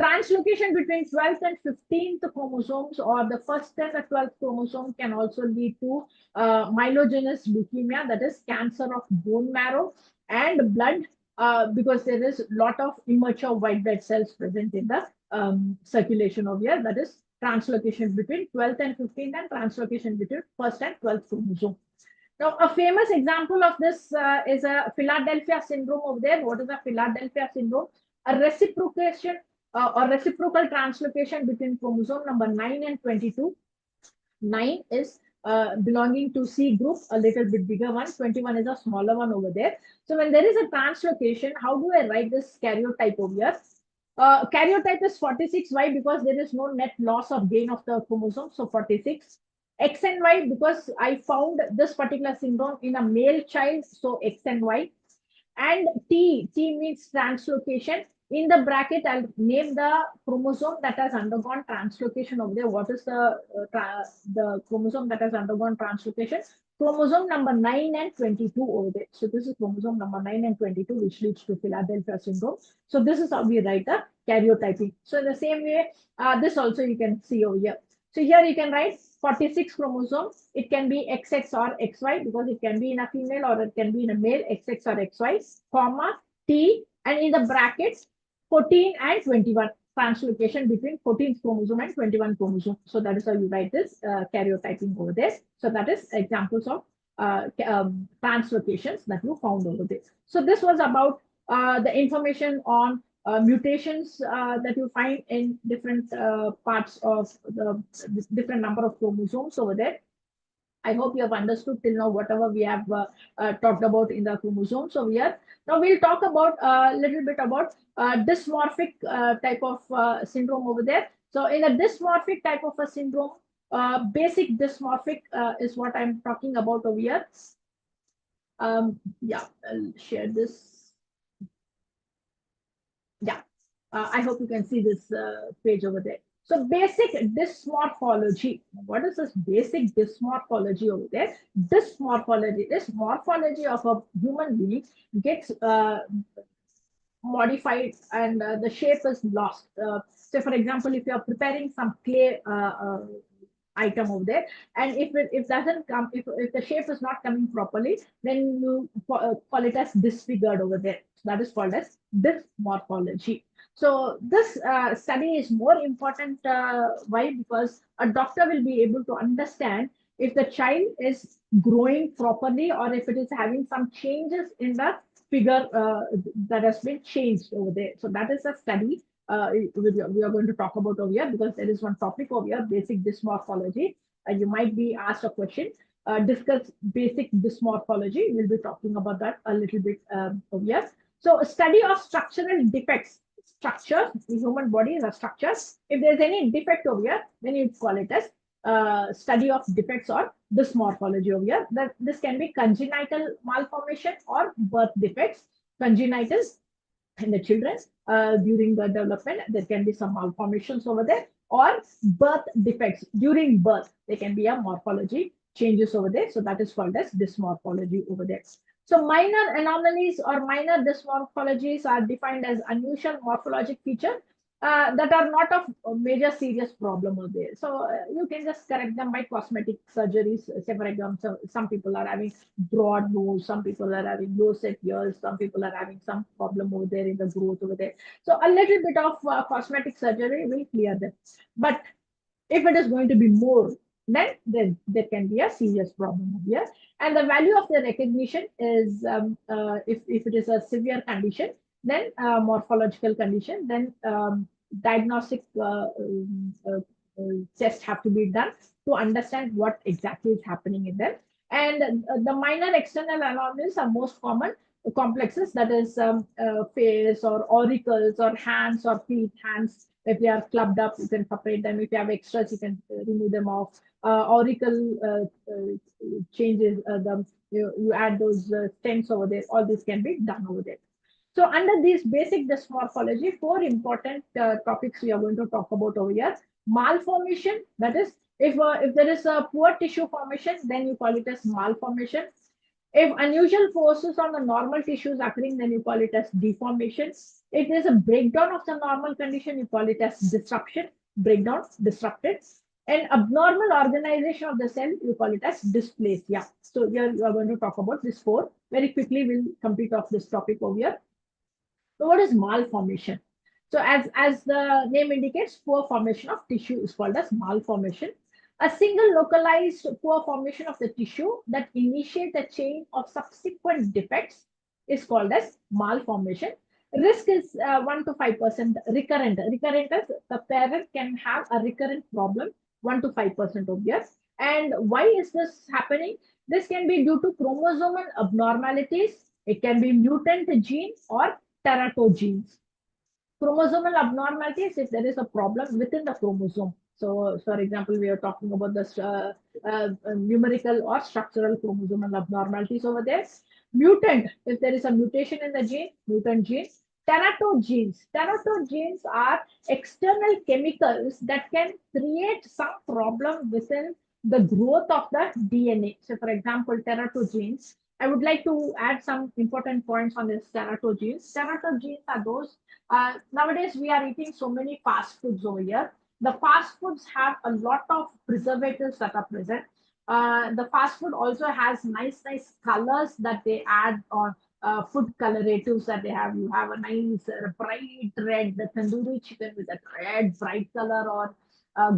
Translocation between 12th and 15th chromosomes or the first and the 12th chromosome can also lead to myelogenous leukemia, that is cancer of bone marrow and blood, because there is a lot of immature white blood cells present in the circulation over here, that is translocation between 12th and 15th, and translocation between 1st and 12th chromosome. Now, a famous example of this is a Philadelphia syndrome over there. What is a Philadelphia syndrome? A reciprocation or reciprocal translocation between chromosome number 9 and 22. 9 is belonging to C group, a little bit bigger one. 21 is a smaller one over there. So when there is a translocation, how do I write this karyotype over here? Karyotype is 46. Why? Because there is no net loss or gain of the chromosome. So 46. X and Y, because I found this particular syndrome in a male child. So X and Y. And T means translocation. In the bracket, I'll name the chromosome that has undergone translocation over there. What is the chromosome that has undergone translocation? Chromosome number 9 and 22 over there. So this is chromosome number 9 and 22, which leads to Philadelphia syndrome. So this is how we write the karyotyping. So in the same way, this also you can see over here. So here you can write 46 chromosome. It can be XX or XY because it can be in a female or it can be in a male, XX or XY, comma, T, and in the brackets, 14 and 21, translocation between 14th chromosome and 21 chromosome. So that is how you write this karyotyping over there. So that is examples of translocations that you found over there. So this was about the information on mutations that you find in different parts of the different number of chromosomes over there. I hope you have understood till now whatever we have talked about in the chromosomes over here. Now we'll talk about a little bit about dysmorphic type of syndrome over there. So in a dysmorphic type of a syndrome, basic dysmorphic is what I'm talking about over here. Yeah, I'll share this. Yeah, I hope you can see this page over there. So basic dysmorphology. What is this basic dysmorphology over there? Dysmorphology is morphology of a human being gets modified and the shape is lost. So for example, if you are preparing some clay item over there, and if doesn't come, if the shape is not coming properly, then you call it as disfigured over there. So that is called as dysmorphology. So this study is more important. Why? Because a doctor will be able to understand if the child is growing properly or if it is having some changes in the figure that has been changed over there. So that is a study we are going to talk about over here, because there is one topic over here, basic dysmorphology. You might be asked a question, discuss basic dysmorphology. We'll be talking about that a little bit over here. So a study of structural defects. Structure, the human body is a structure. If there's any defect over here, then you call it as study of defects or dysmorphology over here. That this can be congenital malformation or birth defects. Congenital in the children during the development, there can be some malformations over there, or birth defects during birth. There can be a morphology changes over there. So that is called as dysmorphology over there. So minor anomalies or minor dysmorphologies are defined as unusual morphologic feature that are not of major serious problem over there. So you can just correct them by cosmetic surgeries. Say for example, some people are having broad nose, some people are having low set ears, some people are having some problem over there in the growth over there. So a little bit of cosmetic surgery will clear them. But if it is going to be more, then there can be a serious problem here. And the value of the recognition is if it is a severe condition, then morphological condition, then diagnostic tests have to be done to understand what exactly is happening in them. And the minor external anomalies are most common complexes, that is face or auricles or hands or feet. Hands, if they are clubbed up, you can separate them. If you have extras, you can remove them off. Auricle changes, you add those stems over there. All this can be done over there. So under these basic dysmorphology, four important topics we are going to talk about over here. Malformation, that is, if there is a poor tissue formation, then you call it as malformation. If unusual forces on the normal tissues occurring, then you call it as deformation. If there's a breakdown of the normal condition, you call it as disruption, breakdown, disrupted. And abnormal organization of the cell, you call it as dysplasia. So here you are going to talk about this four. Very quickly, we'll complete off this topic over here. So what is malformation? So as the name indicates, poor formation of tissue is called as malformation. A single localized poor formation of the tissue that initiate a chain of subsequent defects is called as malformation. Risk is 1 to 5% recurrent. Recurrent is the parent can have a recurrent problem 1 to 5% of years. And why is this happening? This can be due to chromosomal abnormalities. It can be mutant gene or teratogenes. Chromosomal abnormalities if there is a problem within the chromosome. So, for example, we are talking about this numerical or structural chromosomal abnormalities over there. Mutant, if there is a mutation in the gene, mutant genes. Teratogenes. Teratogenes are external chemicals that can create some problem within the growth of the DNA. So, for example, teratogenes. I would like to add some important points on this teratogenes. Teratogenes are those nowadays we are eating so many fast foods over here. The fast foods have a lot of preservatives that are present. The fast food also has nice colors that they add on food coloratives that they have. You have a nice bright red the tandoori chicken with a red bright color or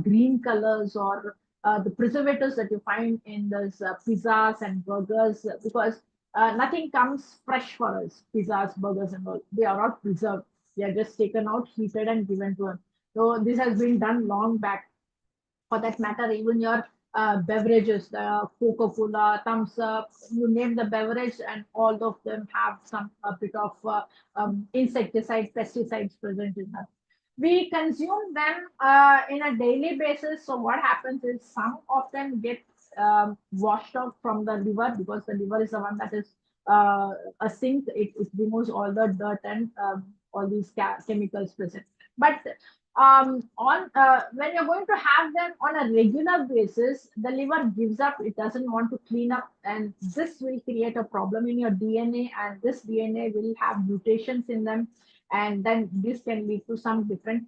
green colors or the preservatives that you find in those pizzas and burgers because nothing comes fresh for us. Pizzas, burgers, and all they are all preserved. They are just taken out, heated, and given to us. So this has been done long back. For that matter, even your beverages, the Coca-Cola, Thumbs Up, you name the beverage, and all of them have some a bit of insecticide, pesticides present in them. We consume them in a daily basis. So what happens is some of them get washed out from the liver because the liver is the one that is a sink. It removes all the dirt and all these chemicals present. But on when you're going to have them on a regular basis, the liver gives up. It doesn't want to clean up, and this will create a problem in your DNA, and this DNA will have mutations in them, and then this can lead to some different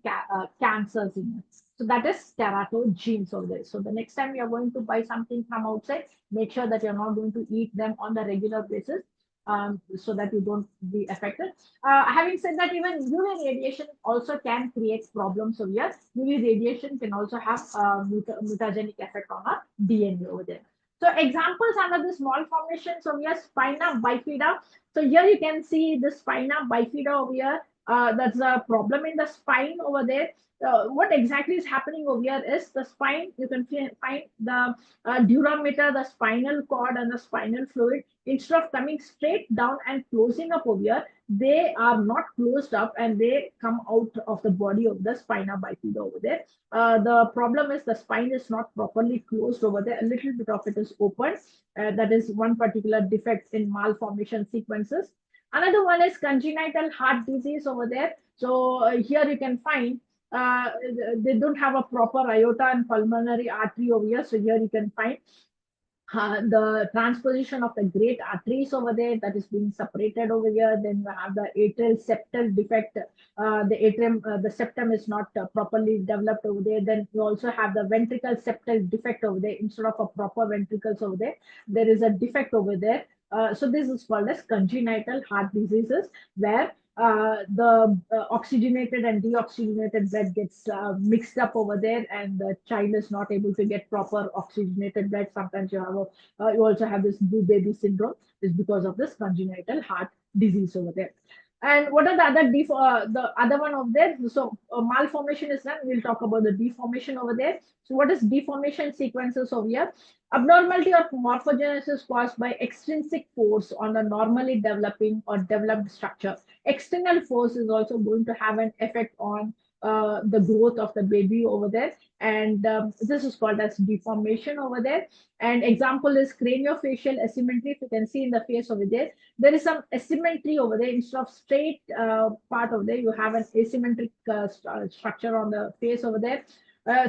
cancers in it. So that is teratogenes over there. So the next time you're going to buy something from outside, make sure that you're not going to eat them on the regular basis so that you don't be affected. Having said that, even UV radiation also can create problems over here. UV radiation can also have mutagenic effect on our DNA over there. So examples under the small formations over here, spina bifida. So here you can see the spina bifida over here. That's a problem in the spine over there. What exactly is happening over here is the spine. You can find the durameter, the spinal cord, and the spinal fluid. Instead of coming straight down and closing up over here, they are not closed up and they come out of the body of the spina bifida over there. The problem is the spine is not properly closed over there. A little bit of it is open. That is one particular defect in malformation sequences. Another one is congenital heart disease over there. So here you can find they don't have a proper aorta and pulmonary artery over here. So here you can find the transposition of the great arteries over there that is being separated over here. Then we have the atrial septal defect. The atrium, the septum is not properly developed over there. Then you also have the ventricle septal defect over there. Instead of a proper ventricles over there is a defect over there. So this is called as congenital heart diseases, where the oxygenated and deoxygenated blood gets mixed up over there, and the child is not able to get proper oxygenated blood. Sometimes you have you also have this blue baby syndrome, is because of this congenital heart disease over there. And what are the other the other one of there? So malformation is done. We'll talk about the deformation over there. So what is deformation sequences over here? Abnormality or morphogenesis caused by extrinsic force on a normally developing or developed structure. External force is also going to have an effect on the growth of the baby over there. And this is called as deformation over there. And example is craniofacial asymmetry. If you can see in the face over there is some asymmetry over there. Instead of straight part over there, you have an asymmetric structure on the face over there.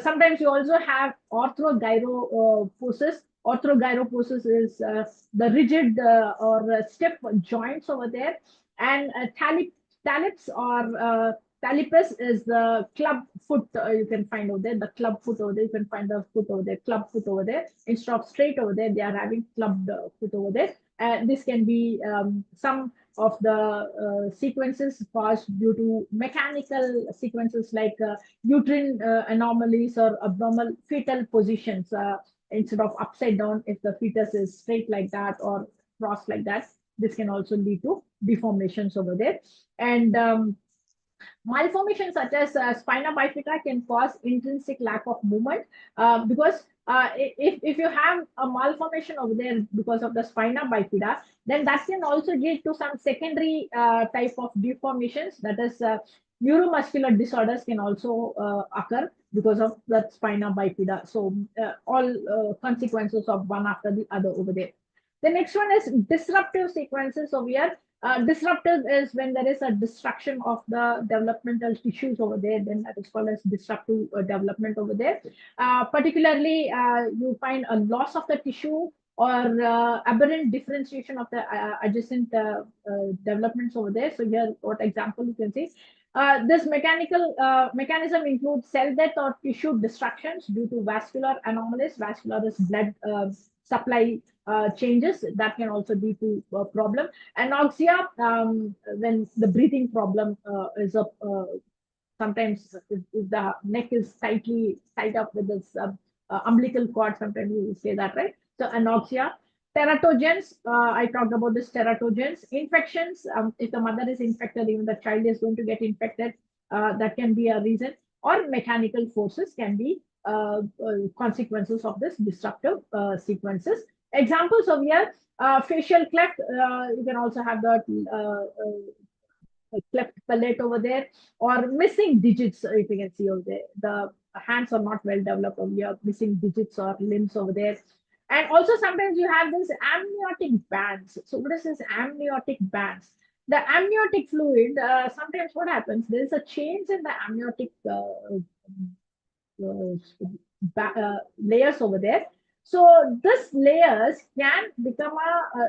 Sometimes you also have orthogyroposis. Orthogyroposis is the rigid or stiff joints over there, and talus or talipes is the club foot. You can find over there the club foot over there. You can find the foot over there, club foot over there. Instead of straight over there, they are having clubbed foot over there. This can be some of the sequences caused due to mechanical sequences like uterine anomalies or abnormal fetal positions. Instead of upside down, if the fetus is straight like that or crossed like that, this can also lead to deformations over there. And malformations such as spina bifida can cause intrinsic lack of movement because if you have a malformation over there because of the spina bifida, then that can also lead to some secondary type of deformations. That is, neuromuscular disorders can also occur because of that spina bifida. So all consequences of one after the other over there. The next one is disruptive sequences over here. Disruptive is when there is a destruction of the developmental tissues over there, then that is called as disruptive development over there. Particularly, you find a loss of the tissue or aberrant differentiation of the adjacent developments over there. So here, what example you can see. This mechanical mechanism includes cell death or tissue destructions due to vascular anomalies. Vascular is blood supply changes that can also lead to a problem. Anoxia, when the breathing problem is up, sometimes if the neck is tightly tied up with this umbilical cord, sometimes you say that, right? So anoxia. Teratogens, I talked about this teratogens. Infections, if the mother is infected, even the child is going to get infected. That can be a reason. Or mechanical forces can be consequences of this disruptive sequences. Examples of here, facial cleft, you can also have the cleft palate over there, or missing digits, if you can see over there. The hands are not well developed over here, missing digits or limbs over there. And also sometimes you have this amniotic bands. So what is this amniotic bands? The amniotic fluid, sometimes what happens, there is a change in the amniotic layers over there. So this layers can become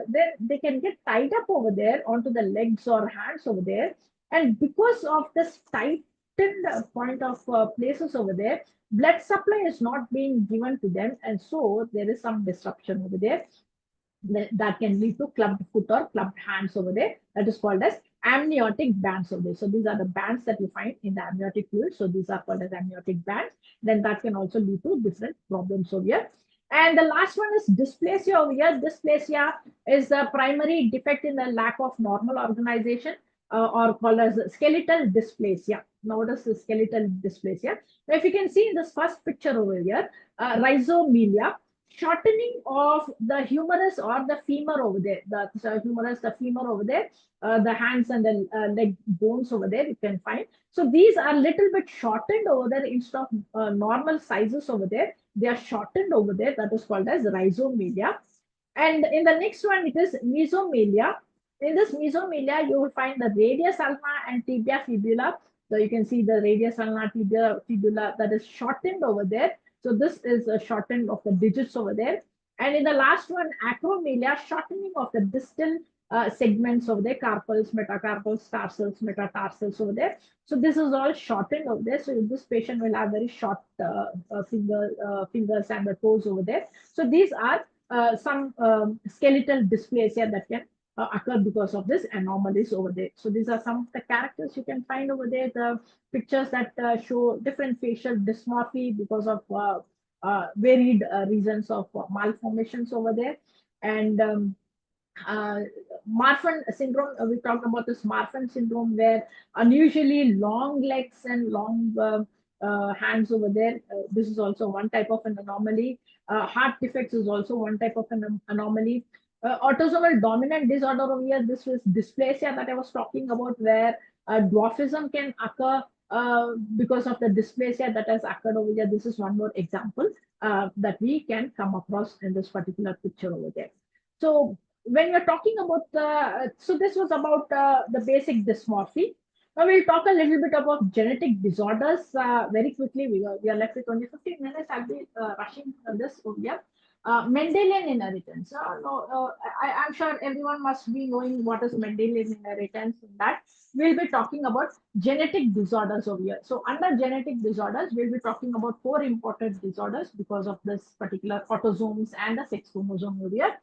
then they can get tied up over there onto the legs or hands over there. And because of this tightened point of places over there, blood supply is not being given to them. And so there is some disruption over there that can lead to clubbed foot or clubbed hands over there. That is called as amniotic bands over there. So these are the bands that you find in the amniotic fluid. So these are called as amniotic bands. Then that can also lead to different problems over here. And the last one is dysplasia over here. Dysplasia is the primary defect in the lack of normal organization or called as skeletal dysplasia. Now, what is the skeletal dysplasia? Now, if you can see in this first picture over here, rhizomelia, shortening of the humerus or the femur over there, the humerus, the femur over there, the hands and the leg bones over there, you can find. So these are little bit shortened over there instead of normal sizes over there. They are shortened over there. That is called as rhizomelia. And in the next one, it is mesomelia. In this mesomelia, you will find the radius ulna and tibia fibula. So you can see the radius ulna, tibia fibula that is shortened over there. So this is a shortening of the digits over there. And in the last one, acromelia, shortening of the distal segments of the carpals, metacarpals, tarsals, metatarsals over there. So this is all shortened over there. So this patient will have very short fingers and the toes over there. So these are some skeletal dysplasia that can occur because of this anomalies over there. So these are some of the characters you can find over there. The pictures that show different facial dysmorphy because of varied reasons of malformations over there. And Marfan syndrome, we talked about this Marfan syndrome where unusually long legs and long hands over there. This is also one type of an anomaly. Heart defects is also one type of an anomaly. Autosomal dominant disorder over here, this was dysplasia that I was talking about, where dwarfism can occur because of the dysplasia that has occurred over here. This is one more example that we can come across in this particular picture over there. So when we're talking about so this was about the basic dysmorphy. Now we'll talk a little bit about genetic disorders very quickly. We are left with only 15 minutes. I'll be rushing this over here. Mendelian inheritance. I'm sure everyone must be knowing what is Mendelian inheritance. In that, we'll be talking about genetic disorders over here. So under genetic disorders, we'll be talking about four important disorders because of this particular autosomes and the sex chromosome over here.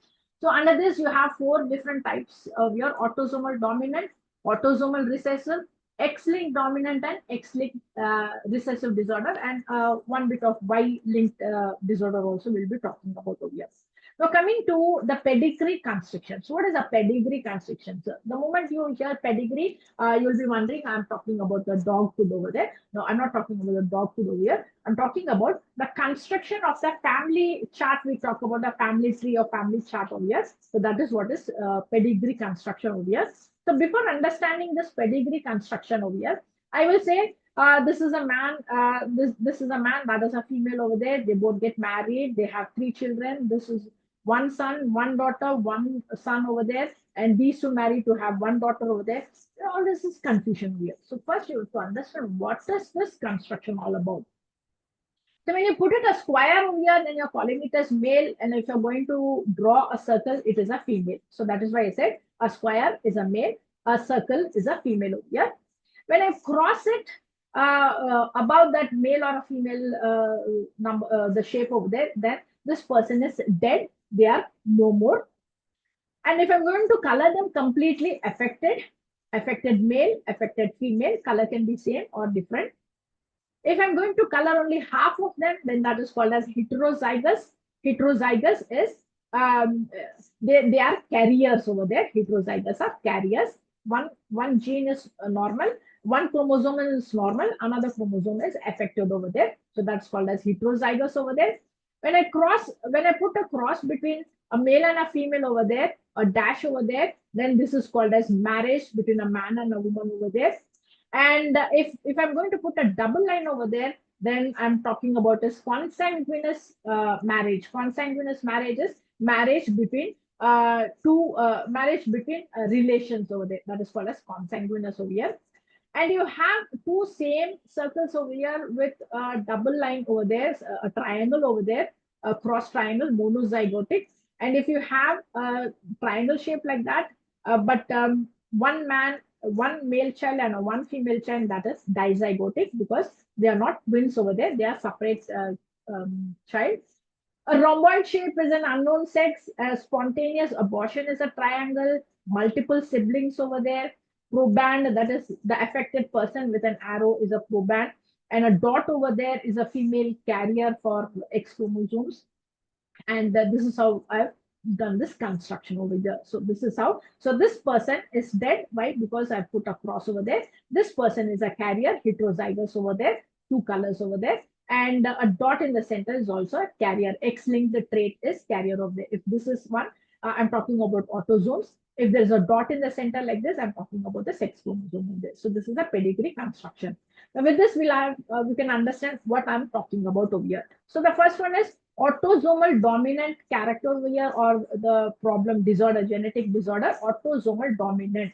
So under this, you have four different types of your autosomal dominant, autosomal recessive, X-linked dominant, and X-linked recessive disorder, and one bit of Y-linked disorder also we'll be talking about over here. Now coming to the pedigree construction. So what is a pedigree construction? So the moment you hear pedigree, you'll be wondering, I'm talking about the dog food over there. No, I'm not talking about the dog food over here. I'm talking about the construction of the family chart. We talk about the family tree or family chart over here. So that is what is pedigree construction over here. So before understanding this pedigree construction over here, I will say this is a man. This is a man. That is a female over there. They both get married. They have three children. This is one son, one daughter, one son over there, and these two married to have one daughter over there. All this is confusion here. So first you have to understand what is this construction all about. So when you put it a square over here, then you're calling it as male. And if you're going to draw a circle, it is a female. So that is why I said a square is a male, a circle is a female over here. When I cross it above that male or a female number, the shape over there, then this person is dead. They are no more. And if I'm going to color them completely affected male, affected female, color can be same or different. If I'm going to color only half of them, then that is called as heterozygous. Heterozygous is they are carriers over there. Heterozygous are carriers. One gene is normal, one chromosome is normal, another chromosome is affected over there. So that's called as heterozygous over there. When I put a cross between a male and a female over there, a dash over there, then this is called as marriage between a man and a woman over there. And if I'm going to put a double line over there, then I'm talking about is consanguineous marriage. Consanguineous marriage is marriage between relations over there. That is called as consanguineous over here. And you have two same circles over here with a double line over there, a triangle over there, a cross triangle, monozygotic. And if you have a triangle shape like that, but one male child and one female child, that is dizygotic, because they are not twins over there, they are separate child. A rhomboid shape is an unknown sex. A spontaneous abortion is a triangle. Multiple siblings over there. Proband, that is the affected person with an arrow, is a proband. And a dot over there is a female carrier for X chromosomes. And this is how I've done this construction over here. So this is how. So this person is dead. Why? Because I put a cross over there. This person is a carrier, heterozygous over there. Two colors over there. And a dot in the center is also a carrier. X-linked trait is carrier of the. If this is one, I'm talking about autosomes. If there's a dot in the center like this, I'm talking about the sex chromosome in this. So this is a pedigree construction. Now with this, we can understand what I'm talking about over here. So the first one is autosomal dominant character over here, or the problem disorder, genetic disorder, autosomal dominant.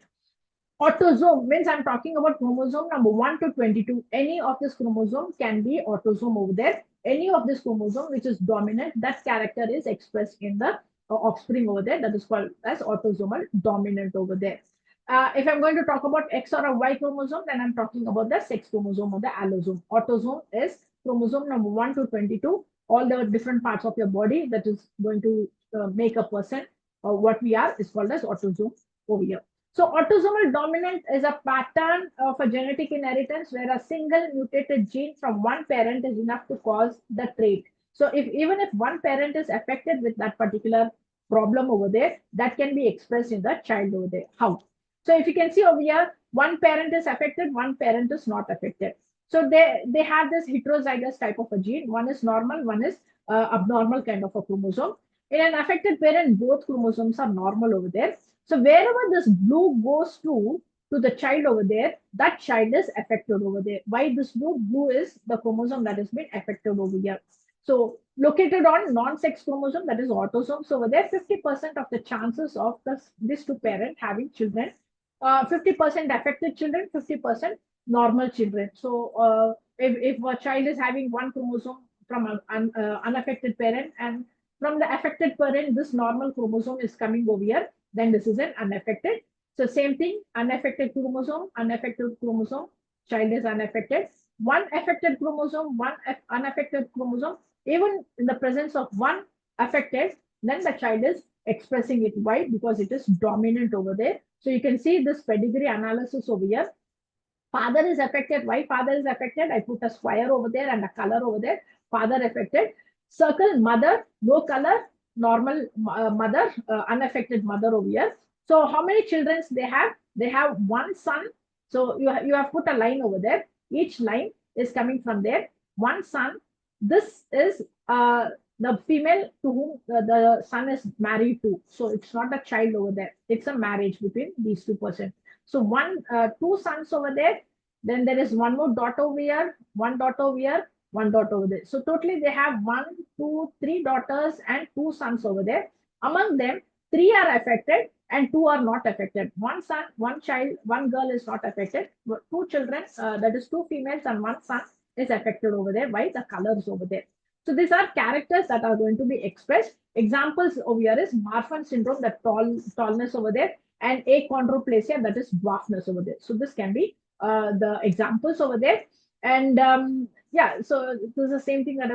Autosome means I'm talking about chromosome number 1 to 22. Any of this chromosome can be autosome over there. Any of this chromosome which is dominant, that character is expressed in the offspring over there. That is called as autosomal dominant over there. If I'm going to talk about X or a Y chromosome, then I'm talking about the sex chromosome or the allosome. Autosome is chromosome number 1 to 22. All the different parts of your body that is going to make a person, or what we are, is called as autosome over here. So autosomal dominant is a pattern of a genetic inheritance where a single mutated gene from one parent is enough to cause the trait. So even if one parent is affected with that particular problem over there, that can be expressed in the child over there. How? So if you can see over here, one parent is affected, one parent is not affected. So they have this heterozygous type of a gene. One is normal, one is abnormal kind of a chromosome. In an affected parent, both chromosomes are normal over there. So wherever this blue goes to the child over there, that child is affected over there. Why this blue? Blue is the chromosome that has been affected over here. So located on non-sex chromosome, that is autosomes over there, 50% of the chances of these two parents having children, 50% affected children, 50% normal children. So if a child is having one chromosome from an unaffected parent, and from the affected parent, this normal chromosome is coming over here, then this is an unaffected. So same thing, unaffected chromosome, child is unaffected. One affected chromosome, one unaffected chromosome. Even in the presence of one affected, then the child is expressing it. Why? Because it is dominant over there. So you can see this pedigree analysis over here. Father is affected. Why father is affected? I put a square over there and a color over there. Father affected. Circle mother, no color, normal mother, unaffected mother over here. So how many children they have? They have one son. So you have put a line over there. Each line is coming from there. One son. This is the female to whom the son is married to. So it's not a child over there. It's a marriage between these two persons. So two sons over there. Then there is one more daughter over here, one daughter over here, one daughter over there. So totally they have one, two, three daughters and two sons over there. Among them, three are affected and two are not affected. One son, one child, one girl is not affected. But two children, that is two females and one son is affected over there by the colors over there. So these are characters that are going to be expressed. Examples over here is Marfan syndrome, the tallness over there, and achondroplasia, that is dwarfness over there. So this can be the examples over there. And yeah, so this is the same thing that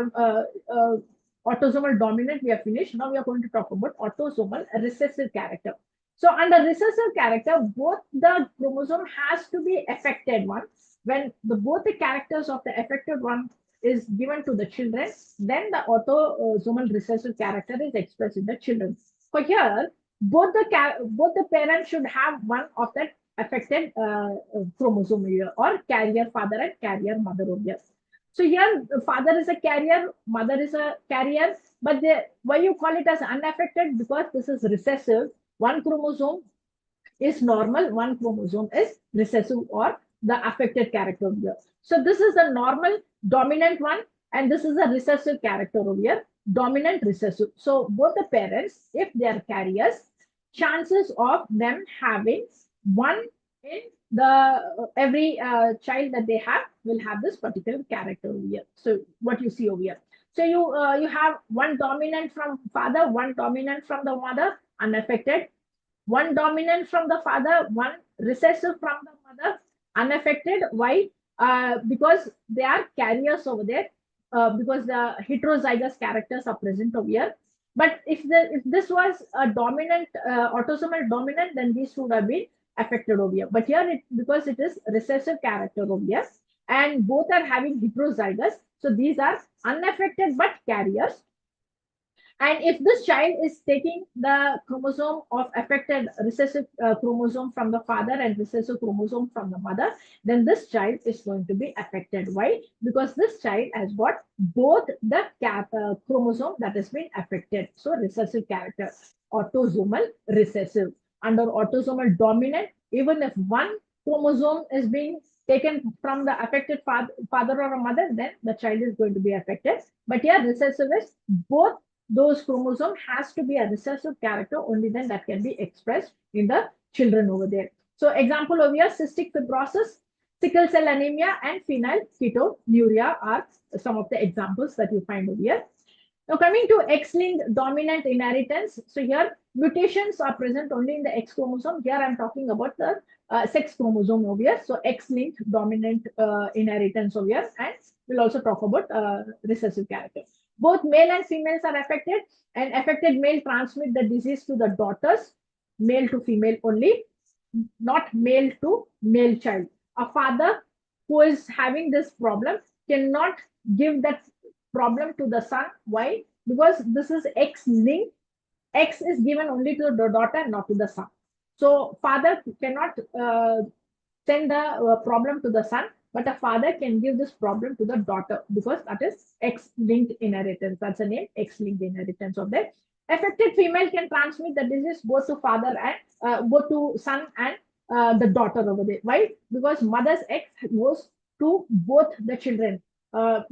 autosomal dominant we have finished. Now we are going to talk about autosomal recessive character. So under recessive character, both the chromosome has to be affected one. When both the characters of the affected one is given to the children, then the autosomal recessive character is expressed in the children. For here, both the parents should have one of that affected chromosome here, or carrier father and carrier mother over here. So here, the father is a carrier, mother is a carrier, but why you call it as unaffected? Because this is recessive. One chromosome is normal, one chromosome is recessive or the affected character over here. So this is the normal dominant one, and this is a recessive character over here, dominant recessive. So both the parents, if they are carriers, chances of them having one in the every child that they have will have this particular character over here. So what you see over here. So you have one dominant from father, one dominant from the mother, unaffected. One dominant from the father, one recessive from the mother, unaffected. Why? Because they are carriers over there. Because the heterozygous characters are present over here. But if this was a dominant autosomal dominant, then these would have been affected over here. But here, because it is recessive character over here, and both are having heterozygous, so these are unaffected but carriers. And if this child is taking the chromosome of affected recessive chromosome from the father and recessive chromosome from the mother, then this child is going to be affected. Why? Because this child has got both the chromosome that has been affected. So recessive character, autosomal recessive. Under autosomal dominant, even if one chromosome is being taken from the affected father or a mother, then the child is going to be affected. But here recessive is both those chromosome has to be a recessive character, only then that can be expressed in the children over there. So example over here, cystic fibrosis, sickle cell anemia, and phenylketonuria are some of the examples that you find over here. Now coming to X-linked dominant inheritance. So here mutations are present only in the X chromosome. Here I'm talking about the sex chromosome over here. So X-linked dominant inheritance over here, and we'll also talk about recessive character. Both male and females are affected, and affected male transmit the disease to the daughters, male to female only, not male to male child. A father who is having this problem cannot give that problem to the son. Why? Because this is X linked. X is given only to the daughter, not to the son. So father cannot send the problem to the son, but a father can give this problem to the daughter, because that is X-linked inheritance. That's the name, X-linked inheritance of that. Affected female can transmit the disease both to father and both to son and the daughter over there. Why? Because mother's X goes to both the children,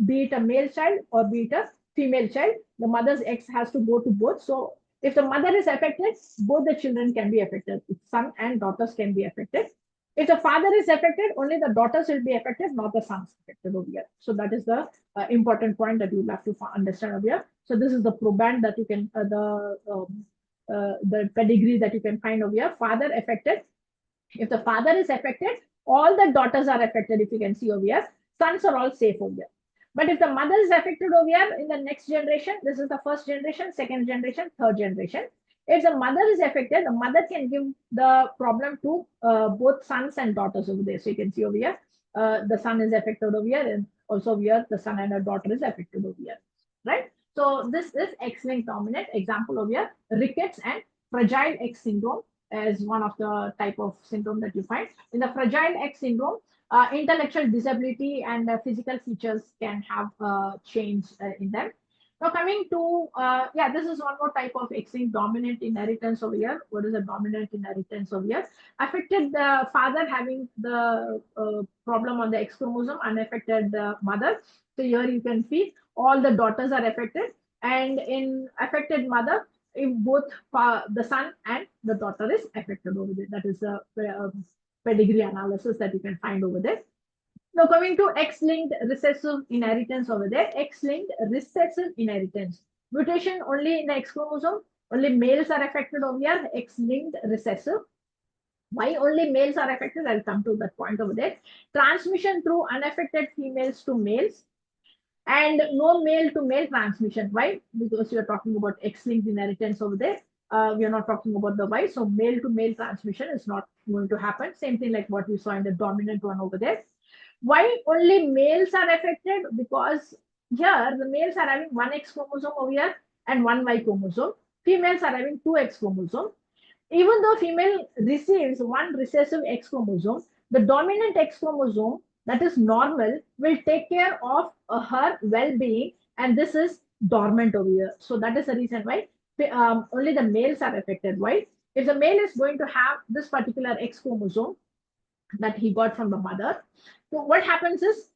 be it a male child or be it a female child. The mother's X has to go to both. So if the mother is affected, both the children can be affected. Son and daughters can be affected. If the father is affected, only the daughters will be affected, not the sons affected over here. So that is the important point that you will have to understand over here. So this is the proband that you can, the pedigree that you can find over here. Father affected. If the father is affected, all the daughters are affected. If you can see over here, sons are all safe over here. But if the mother is affected over here in the next generation, this is the first generation, second generation, third generation. If the mother is affected, the mother can give the problem to both sons and daughters over there. So you can see over here, the son is affected over here, and also over here, the son and a daughter is affected over here, right? So this is X-linked dominant. Example over here, rickets and fragile X syndrome as one of the type of syndrome that you find. In the fragile X syndrome, intellectual disability and physical features can have change in them. Now coming to, yeah, this is one more type of X-linked dominant inheritance over here. What is a dominant inheritance over here? Affected the father having the problem on the X chromosome, unaffected mother. So here you can see all the daughters are affected, and in affected mother, if both the son and the daughter is affected over there. That is the pedigree analysis that you can find over there. Now coming to X-linked recessive inheritance over there, X-linked recessive inheritance. Mutation only in the X chromosome, only males are affected over here, X-linked recessive. Why only males are affected? I'll come to that point over there. Transmission through unaffected females to males and no male to male transmission. Why? Because you're talking about X-linked inheritance over there. We are not talking about the Y. So male to male transmission is not going to happen. Same thing like what we saw in the dominant one over there. Why only males are affected? Because here the males are having one X chromosome over here and one Y chromosome. Females are having two X chromosomes. Even though female receives one recessive X chromosome, the dominant X chromosome that is normal will take care of her well-being, and this is dormant over here. So that is the reason why only the males are affected. Why? If the male is going to have this particular X chromosome that he got from the mother, so what happens is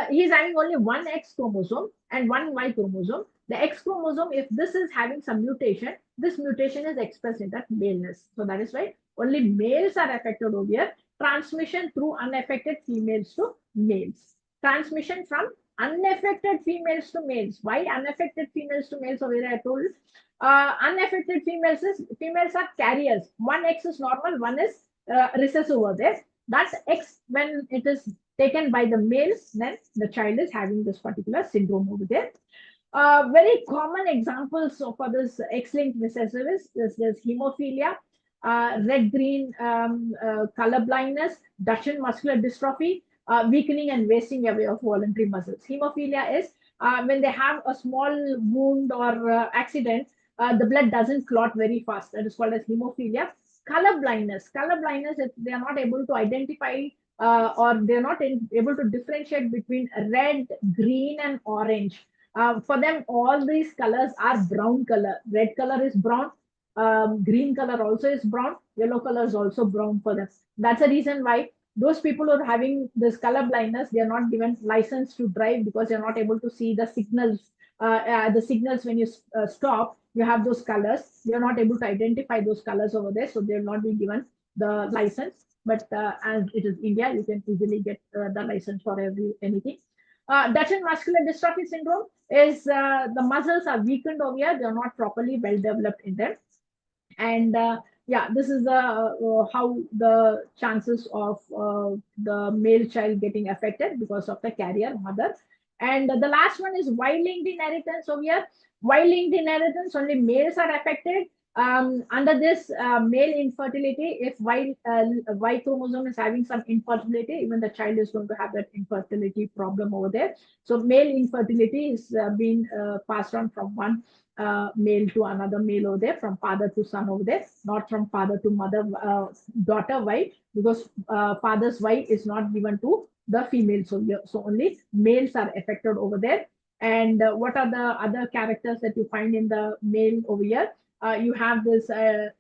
he's having only one X chromosome and one Y chromosome. The X chromosome, if this is having some mutation, this mutation is expressed in that maleness. So that is why only males are affected over here. Transmission through unaffected females to males. Transmission from unaffected females to males. Why unaffected females to males over here? I told unaffected females are carriers. One X is normal, one is recessive over there. That X, when it is taken by the males, then the child is having this particular syndrome over there. Very common examples for this X-linked recessive is there's hemophilia, red-green color blindness, Duchenne muscular dystrophy, weakening and wasting away of voluntary muscles. Hemophilia is when they have a small wound or accident, the blood doesn't clot very fast. That is called as hemophilia. Color blindness. Color blindness, if they are not able to identify or they're not able to differentiate between red, green, and orange. For them, all these colors are brown color. Red color is brown. Green color also is brown. Yellow color is also brown for them. That's the reason why those people who are having this color blindness, they are not given license to drive because they're not able to see the signals. The signals when you stop, you have those colors. You're not able to identify those colors over there, so they'll not be given the license. But as it is India, you can easily get the license for anything. Duchenne muscular dystrophy syndrome is the muscles are weakened over here. They are not properly well developed in them. And yeah, this is how the chances of the male child getting affected because of the carrier mother. And the last one is Y-linked inheritance over here. Y-linked inheritance, only males are affected. Under this male infertility, if Y chromosome is having some infertility, even the child is going to have that infertility problem over there. So male infertility is being passed on from one male to another male over there, from father to son over there, not from father to mother, daughter wife, because father's wife is not given to the female. So only males are affected over there. And what are the other characters that you find in the male over here? You have this hair,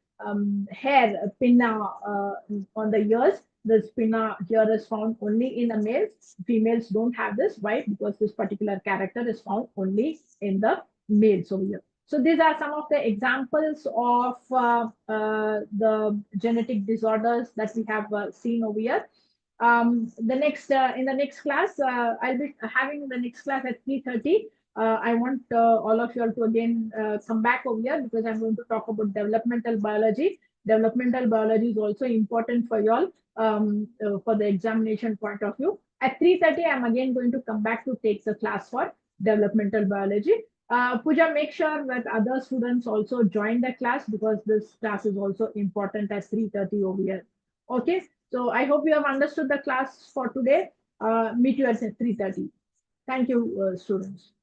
pinna on the ears. This pinna here is found only in the males. Females don't have this. Why? Because this particular character is found only in the males over here. So these are some of the examples of the genetic disorders that we have seen over here. The next in the next class, I'll be having the next class at 3:30. I want all of you all to again come back over here because I'm going to talk about developmental biology. Developmental biology is also important for you all for the examination point of view. At 3:30, I'm again going to come back to take the class for developmental biology. Pooja, make sure that other students also join the class because this class is also important at 3:30 over here. Okay, so I hope you have understood the class for today. Meet you at 3:30. Thank you, students.